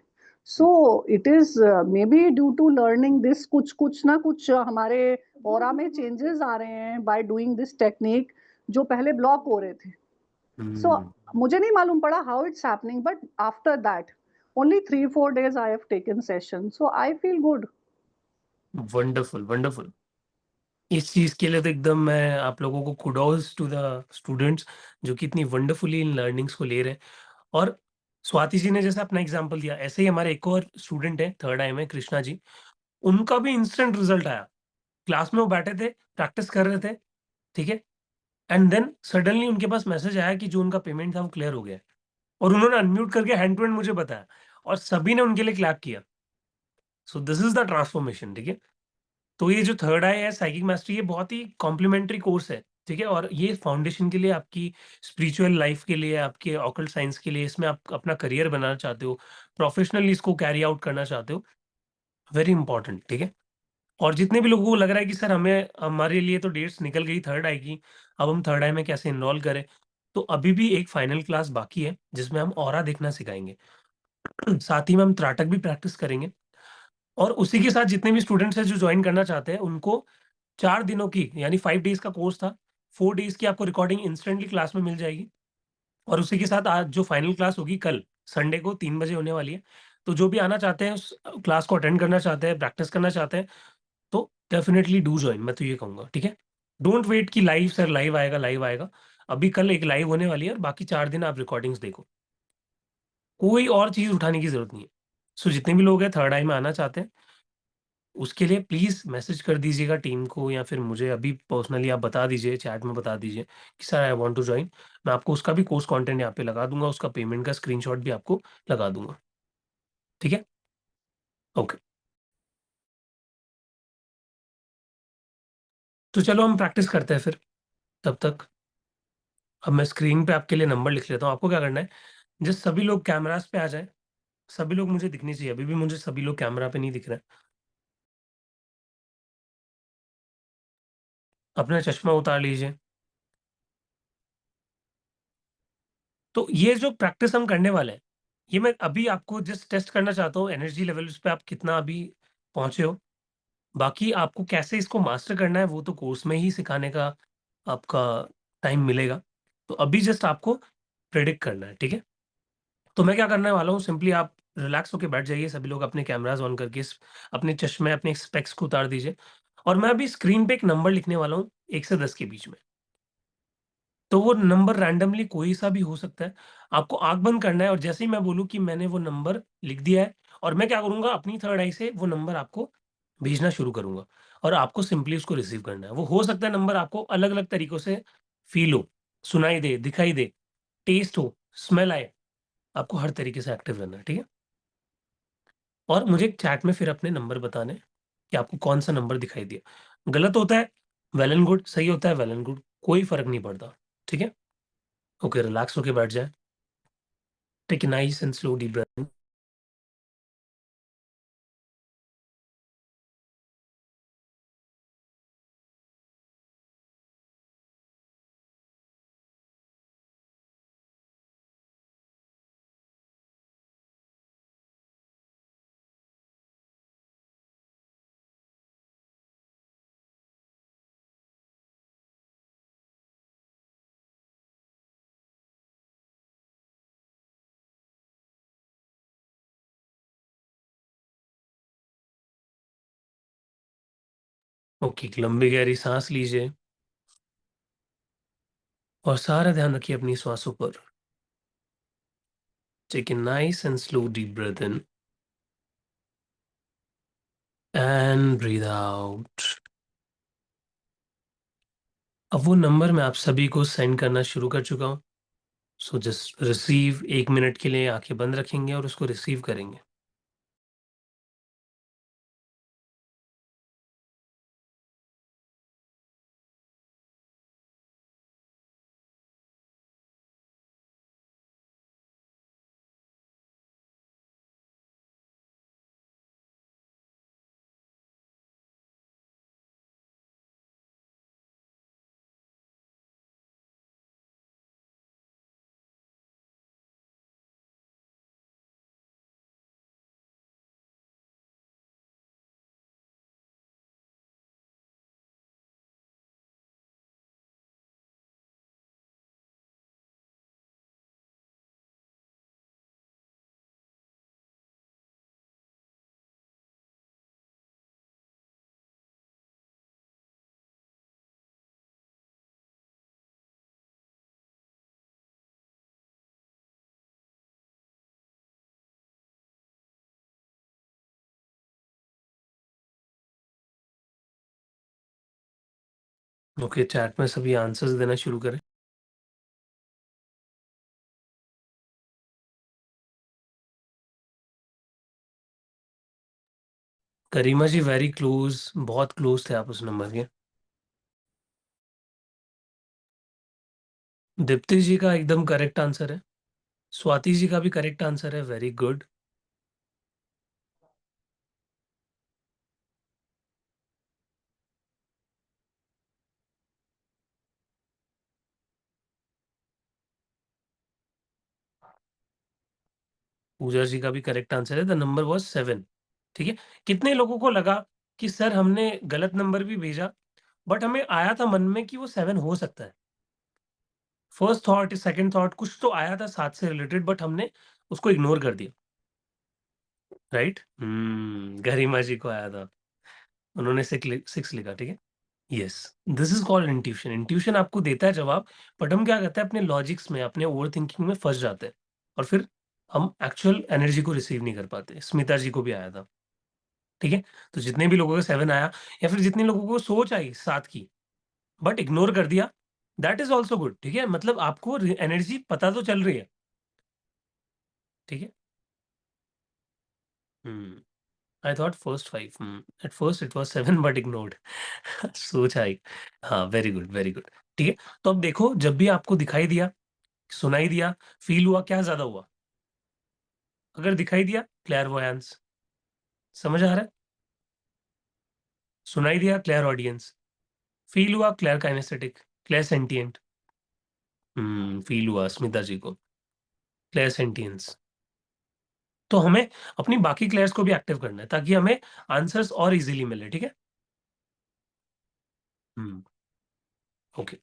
So it is maybe due to learning this, कुछ कुछ ना कुछ हमारे ऑरा में चेंजेस आ रहे हैं बाय डूइंग दिस टेक्निक, जो पहले ब्लॉक हो रहे थे। सो मुझे नहीं मालूम पड़ा how it's happening, but after that only 3-4 days I have taken session, so I feel good. Wonderful wonderful. इस चीज के लिए तो एकदम मैं आप लोगों को कुडोज टू द स्टूडेंट्स जो कि इतनी वंडरफुली इन लर्निंग्स को ले रहे हैं। और स्वाति जी ने जैसे अपना एग्जांपल दिया, ऐसे ही हमारे एक और स्टूडेंट है थर्ड आई में, कृष्णा जी। उनका भी इंस्टेंट रिजल्ट आया। क्लास में वो बैठे थे, प्रैक्टिस कर रहे थे, ठीक है, एंड देन सडनली उनके पास मैसेज आया कि जो उनका पेमेंट था वो क्लियर हो गया है। और उन्होंने अनम्यूट करके हैंड टू हैंड मुझे बताया और सभी ने उनके लिए क्लैप किया। सो दिस इज द ट्रांसफॉर्मेशन, ठीक है। तो ये जो थर्ड आई है साइकिक मास्टरी, ये बहुत ही कॉम्प्लीमेंट्री कोर्स है, ठीक है। और ये फाउंडेशन के लिए, आपकी स्पिरिचुअल लाइफ के लिए, आपके ऑकल्ट साइंस के लिए, इसमें आप अपना करियर बनाना चाहते हो, प्रोफेशनली इसको कैरी आउट करना चाहते हो, वेरी इंपॉर्टेंट, ठीक है। और जितने भी लोगों को लग रहा है कि सर हमें, हमारे लिए तो डेट्स निकल गई थर्ड आई की, अब हम थर्ड आई में कैसे इनरोल करें, तो अभी भी एक फाइनल क्लास बाकी है जिसमें हम ऑरा देखना सिखाएंगे। साथ ही में हम त्राटक भी प्रैक्टिस करेंगे। और उसी के साथ जितने भी स्टूडेंट्स हैं जो ज्वाइन करना चाहते हैं, उनको 4 दिनों की, यानी 5 डेज़ का कोर्स था, 4 डेज़ की आपको रिकॉर्डिंग इंस्टेंटली क्लास में मिल जाएगी। और उसी के साथ आज जो फाइनल क्लास होगी कल संडे को 3 बजे होने वाली है। तो जो भी आना चाहते हैं, उस क्लास को अटेंड करना चाहते हैं, प्रैक्टिस करना चाहते हैं, तो डेफिनिटली डू जॉइन, मैं तो ये कहूँगा, ठीक है? डोंट वेट कि लाइव सर लाइव आएगा, लाइव आएगा। अभी कल एक लाइव होने वाली है और बाकी 4 दिन आप रिकॉर्डिंग्स देखो। कोई और चीज़ उठाने की ज़रूरत नहीं है। सो जितने भी लोग हैं थर्ड आई में आना चाहते हैं, उसके लिए प्लीज़ मैसेज कर दीजिएगा टीम को, या फिर मुझे अभी पर्सनली आप बता दीजिए, चैट में बता दीजिए कि sir I want to join. मैं आपको उसका भी कोर्स कंटेंट यहाँ पे लगा दूँगा, उसका पेमेंट का स्क्रीनशॉट भी आपको लगा दूँगा। ठीक है? ओके। तो चलो हम प्रैक्टिस करते हैं फिर, तब तक। अब मैं स्क्रीन पे आपके लिए नंबर लिख लेता हूँ। आपको क्या करना है, जस्ट सभी लोग कैमराज़ पे आ जाएँ, सभी लोग मुझे दिखने चाहिए। अभी भी मुझे सभी लोग कैमरा पे नहीं दिख रहे हैं। अपना चश्मा उतार लीजिए। तो ये जो प्रैक्टिस हम करने वाले हैं, ये मैं अभी आपको जस्ट टेस्ट करना चाहता हूँ एनर्जी लेवल्स पे आप कितना अभी पहुँचे हो। बाकी आपको कैसे इसको मास्टर करना है वो तो कोर्स में ही सिखाने का आपका टाइम मिलेगा। तो अभी जस्ट आपको प्रेडिक्ट करना है, ठीक है? तो मैं क्या करने वाला हूँ, सिंपली आप रिलैक्स होके बैठ जाइए, सभी लोग अपने कैमराज़ ऑन करके अपने चश्मे, अपने स्पेक्स को उतार दीजिए। और मैं अभी स्क्रीन पे एक नंबर लिखने वाला हूँ 1 से 10 के बीच में। तो वो नंबर रैंडमली कोई सा भी हो सकता है। आपको आँख बंद करना है और जैसे ही मैं बोलूँ कि मैंने वो नंबर लिख दिया है, और मैं क्या करूँगा, अपनी थर्ड आई से वो नंबर आपको भेजना शुरू करूँगा और आपको सिंपली उसको रिसीव करना है। वो हो सकता है नंबर आपको अलग-अलग तरीकों से फ़ील हो, सुनाई दे, दिखाई दे, टेस्ट हो, स्मेल आए, आपको हर तरीके से एक्टिव रहना है, ठीक है? और मुझे चैट में फिर अपने नंबर बताने हैं कि आपको कौन-सा नंबर दिखाई दिया। गलत होता है, वेल एंड गुड, सही होता है, वेल एंड गुड, कोई फ़र्क नहीं पड़ता, ठीक है? ओके, रिलैक्स होके बैठ जाएँ। Take a nice and slow deep breath in. Okay, एक लंबी गहरी सांस लीजिए और सारा ध्यान रखिए अपनी श्वासों पर। Take a nice and slow deep breath in and breathe out. अब वो नंबर मैं आप सभी को सेंड करना शुरू कर चुका हूँ। सो जस्ट रिसीव, 1 मिनट के लिए आंखें बंद रखेंगे और उसको रिसीव करेंगे। ओके, चैट में सभी आंसर्स देना शुरू करें। करीमा जी वेरी क्लोज, बहुत क्लोज थे आप उस नंबर के। दीप्ति जी का एकदम करेक्ट आंसर है। स्वाति जी का भी करेक्ट आंसर है, वेरी गुड। पूजा जी का भी करेक्ट आंसर है, द नंबर वॉज 7। ठीक है। कितने लोगों को लगा कि सर हमने गलत नंबर भी भेजा, बट हमें आया था मन में कि वो 7 हो सकता है। फर्स्ट थॉट, सेकंड थॉट कुछ तो आया था साथ से रिलेटेड, बट हमने उसको इग्नोर कर दिया। राइट। गरिमा जी को आया था, उन्होंने 6 लिखा। ठीक है। Yes, this is called intuition. Intuition आपको देता है जवाब, बट हम क्या करते हैं, अपने लॉजिक्स में, अपने ओवर थिंकिंग में फंस जाते हैं, और फिर हम एक्चुअल एनर्जी को रिसीव नहीं कर पाते। स्मिता जी को भी आया था। ठीक है। तो जितने भी लोगों को 7 आया, या फिर जितने लोगों को सोच आई 7 की, बट इग्नोर कर दिया, दैट इज ऑल्सो गुड। ठीक है, मतलब आपको एनर्जी पता तो चल रही है। ठीक है। Hmm I thought first 5, at first it was 7 but ignored. सोच आई। हाँ, वेरी गुड, वेरी गुड। ठीक है। तो अब देखो, जब भी आपको दिखाई दिया, सुनाई दिया, फील हुआ, क्या ज्यादा हुआ? अगर दिखाई दिया, क्लैरवॉयंस, समझ आ रहा है? सुनाई दिया, क्लियर ऑडियंस। फील हुआ, clear kinaesthetic, clear sentient. Feel हुआ स्मिता जी को, क्लियर सेंटियंस। तो हमें अपनी बाकी क्लेयर्स को भी एक्टिव करना है, ताकि हमें आंसर्स और इजीली मिले। ठीक है। हम्म ओके।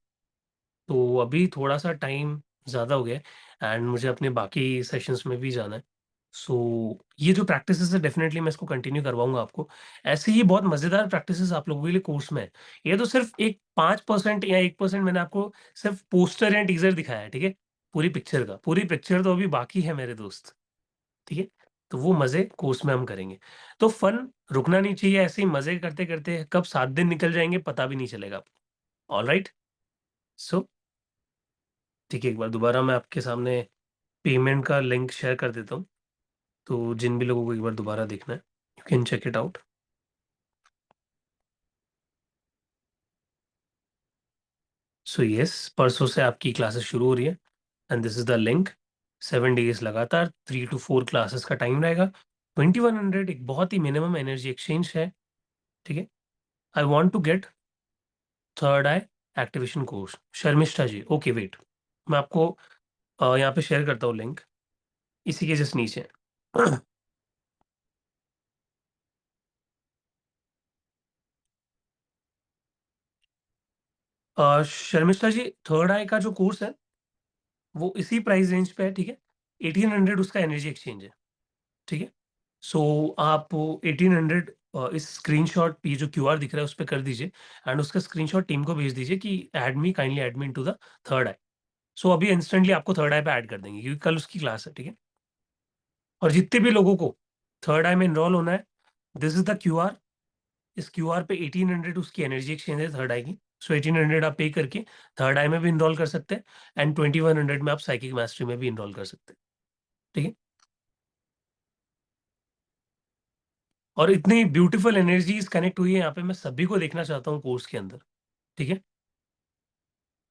तो अभी थोड़ा सा टाइम ज़्यादा हो गया है, एंड मुझे अपने बाकी सेशंस में भी जाना है। सो ये जो प्रैक्टिसेस है, डेफिनेटली मैं इसको कंटिन्यू करवाऊंगा आपको। ऐसे ही बहुत मज़ेदार प्रैक्टिसेस आप लोगों के लिए कोर्स में है। ये तो सिर्फ एक 5% या 1% मैंने आपको सिर्फ पोस्टर या टीजर दिखाया है। ठीक है। पूरी पिक्चर का, पूरी पिक्चर तो अभी बाकी है मेरे दोस्त। ठीक है। तो वो मज़े कोर्स में हम करेंगे। तो फन रुकना नहीं चाहिए, ऐसे ही मज़े करते करते कब 7 दिन निकल जाएंगे पता भी नहीं चलेगा। All right. सो ठीक है, एक बार दोबारा मैं आपके सामने पेमेंट का लिंक शेयर कर देता हूँ। तो जिन भी लोगों को एक बार दोबारा देखना है, you can check it out. So yes, परसों से आपकी क्लासेस शुरू हो रही है, and this is the link. 7 days लगातार 3 to 4 क्लासेस का टाइम रहेगा। 2100 एक बहुत ही मिनिमम एनर्जी एक्सचेंज है। ठीक है। I want to get third eye activation course. Sharmishtha ji, okay wait, मैं आपको यहाँ पे शेयर करता हूँ लिंक, इसी के जस्ट नीचे। शर्मिष्ठा जी, थर्ड आई का जो कोर्स है वो इसी प्राइस रेंज पे है। ठीक है। 1800 उसका एनर्जी एक्सचेंज है। ठीक है। सो आप 1800 इस स्क्रीनशॉट, ये जो क्यूआर दिख रहा है उस पर कर दीजिए, एंड उसका स्क्रीनशॉट टीम को भेज दीजिए कि add me, kindly add me into the third eye. So अभी इंस्टेंटली आपको थर्ड आई पे ऐड कर देंगे, क्योंकि कल उसकी क्लास है। ठीक है। और जितने भी लोगों को थर्ड आई में इनरोल होना है, दिस इज द क्यूआर। इस क्यूआर पे 1800 उसकी एनर्जी एक्सचेंज है थर्ड आई की। सो 1800 आप पे करके थर्ड आई में भी इनरोल कर सकते हैं एंड 2100 में आप साइकिक मास्टरी में भी इनरोल कर सकते हैं, ठीक है। और इतनी ब्यूटीफुल एनर्जीज कनेक्ट हुई है यहाँ पे, मैं सभी को देखना चाहता हूँ कोर्स के अंदर, ठीक है।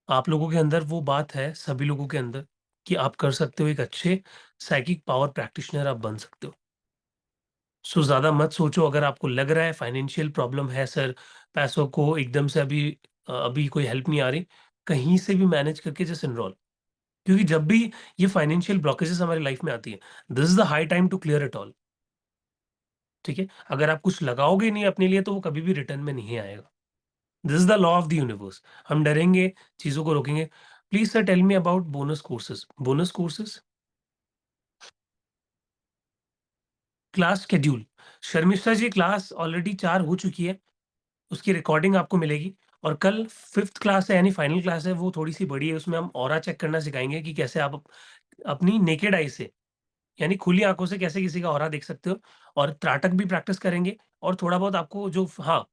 आप लोगों के अंदर वो बात है, सभी लोगों के अंदर, कि आप कर सकते हो, एक अच्छे साइकिक पावर प्रैक्टिशनर आप बन सकते हो। सो ज़्यादा मत सोचो, अगर आपको लग रहा है फाइनेंशियल प्रॉब्लम है सर, पैसों को एकदम से अभी कोई हेल्प नहीं आ रही, कहीं से भी मैनेज करके जस्ट एनरोल। क्योंकि जब भी ये फाइनेंशियल ब्लॉकेजेस हमारी लाइफ में आती है, this is the high time to clear it all, ठीक है। अगर आप कुछ लगाओगे नहीं अपने लिए तो वो कभी भी रिटर्न में नहीं आएगा। This is the law of the universe. हम डरेंगे, चीजों को रोकेंगे। Please sir tell me about bonus courses. Bonus courses class schedule, Sharmishtha ji class already 4 हो चुकी है, उसकी रिकॉर्डिंग आपको मिलेगी। और कल 5th क्लास है, यानी फाइनल क्लास है, वो थोड़ी सी बड़ी है, उसमें हम ऑरा चेक करना सिखाएंगे कि कैसे आप अपनी नेकेड आई से, यानी खुली आंखों से कैसे किसी का ऑरा देख सकते हो। और त्राटक भी प्रैक्टिस करेंगे। और थोड़ा बहुत आपको जो, हाँ,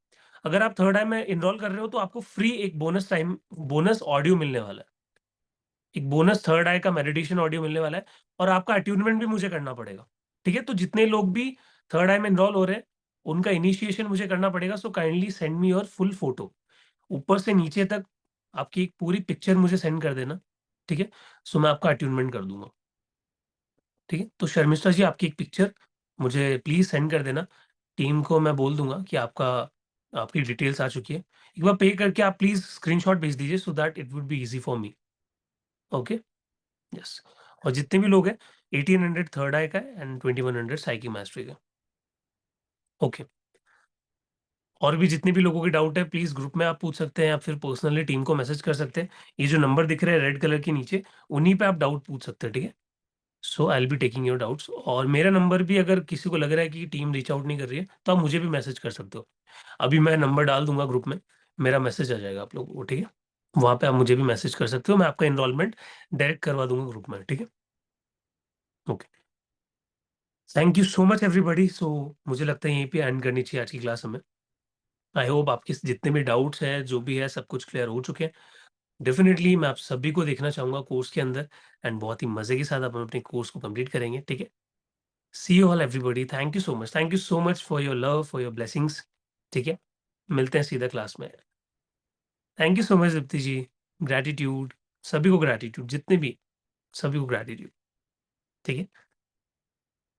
अगर आप थर्ड आई में इनरोल कर रहे हो तो आपको फ्री एक बोनस ऑडियो मिलने वाला है। एक बोनस थर्ड आई का मेडिटेशन ऑडियो मिलने वाला है। और आपका अट्यूनमेंट भी मुझे करना पड़ेगा, ठीक है। तो जितने लोग भी थर्ड आई में इनरोल हो रहे हैं, उनका इनिशिएशन मुझे करना पड़ेगा। So kindly send me your full photo, ऊपर से नीचे तक आपकी एक पूरी पिक्चर मुझे सेंड कर देना, ठीक है। सो मैं आपका अट्यूनमेंट कर दूंगा, ठीक है। तो शर्मिष्ठा जी आपकी एक पिक्चर मुझे प्लीज सेंड कर देना। टीम को मैं बोल दूंगा कि आपकी डिटेल्स आ चुकी है। एक बार पे करके आप प्लीज स्क्रीनशॉट भेज दीजिए, so that it would be easy for me. Okay, yes. और जितने भी लोग हैं, 1800 थर्ड आई का एंड 2100 साइकी मास्टरी का। ओके। और भी जितने भी लोगों के डाउट है, प्लीज ग्रुप में आप पूछ सकते हैं या फिर पर्सनली टीम को मैसेज कर सकते हैं। ये जो नंबर दिख रहे हैं रेड कलर के नीचे, उन्हीं पे आप डाउट पूछ सकते हैं, ठीक है। So I will be taking your doubts. और मेरा नंबर भी, अगर किसी को लग रहा है कि टीम रीच आउट नहीं कर रही है, तो आप मुझे भी मैसेज कर सकते हो। अभी मैं नंबर डाल दूंगा ग्रुप में, मेरा मैसेज आ जाएगा आप लोगों को, ठीक है। वहां पे आप मुझे भी मैसेज कर सकते हो, मैं आपका इनरोलमेंट डायरेक्ट करवा दूंगा ग्रुप में, ठीक है। Okay, thank you so much everybody. So मुझे लगता है यहीं पे एंड करनी चाहिए आज की क्लास हमें। आई होप आपके जितने भी डाउट्स हैं, जो भी है, सब कुछ क्लियर हो चुके हैं। डेफिनेटली मैं आप सभी को देखना चाहूंगा कोर्स के अंदर, एंड बहुत ही मजे के साथ अपन अपने कोर्स को कंप्लीट करेंगे, ठीक है। See you all everybody, thank you so much, thank you so much for your love, for your blessings, ठीक है। मिलते हैं सीधा क्लास में। Thank you so much Dipti ji, gratitude, सभी को ग्रैटिट्यूड, जितने भी, सभी को ग्रैटिट्यूड, ठीक है।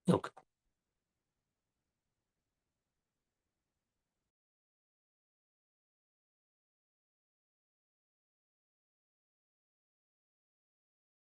ओके।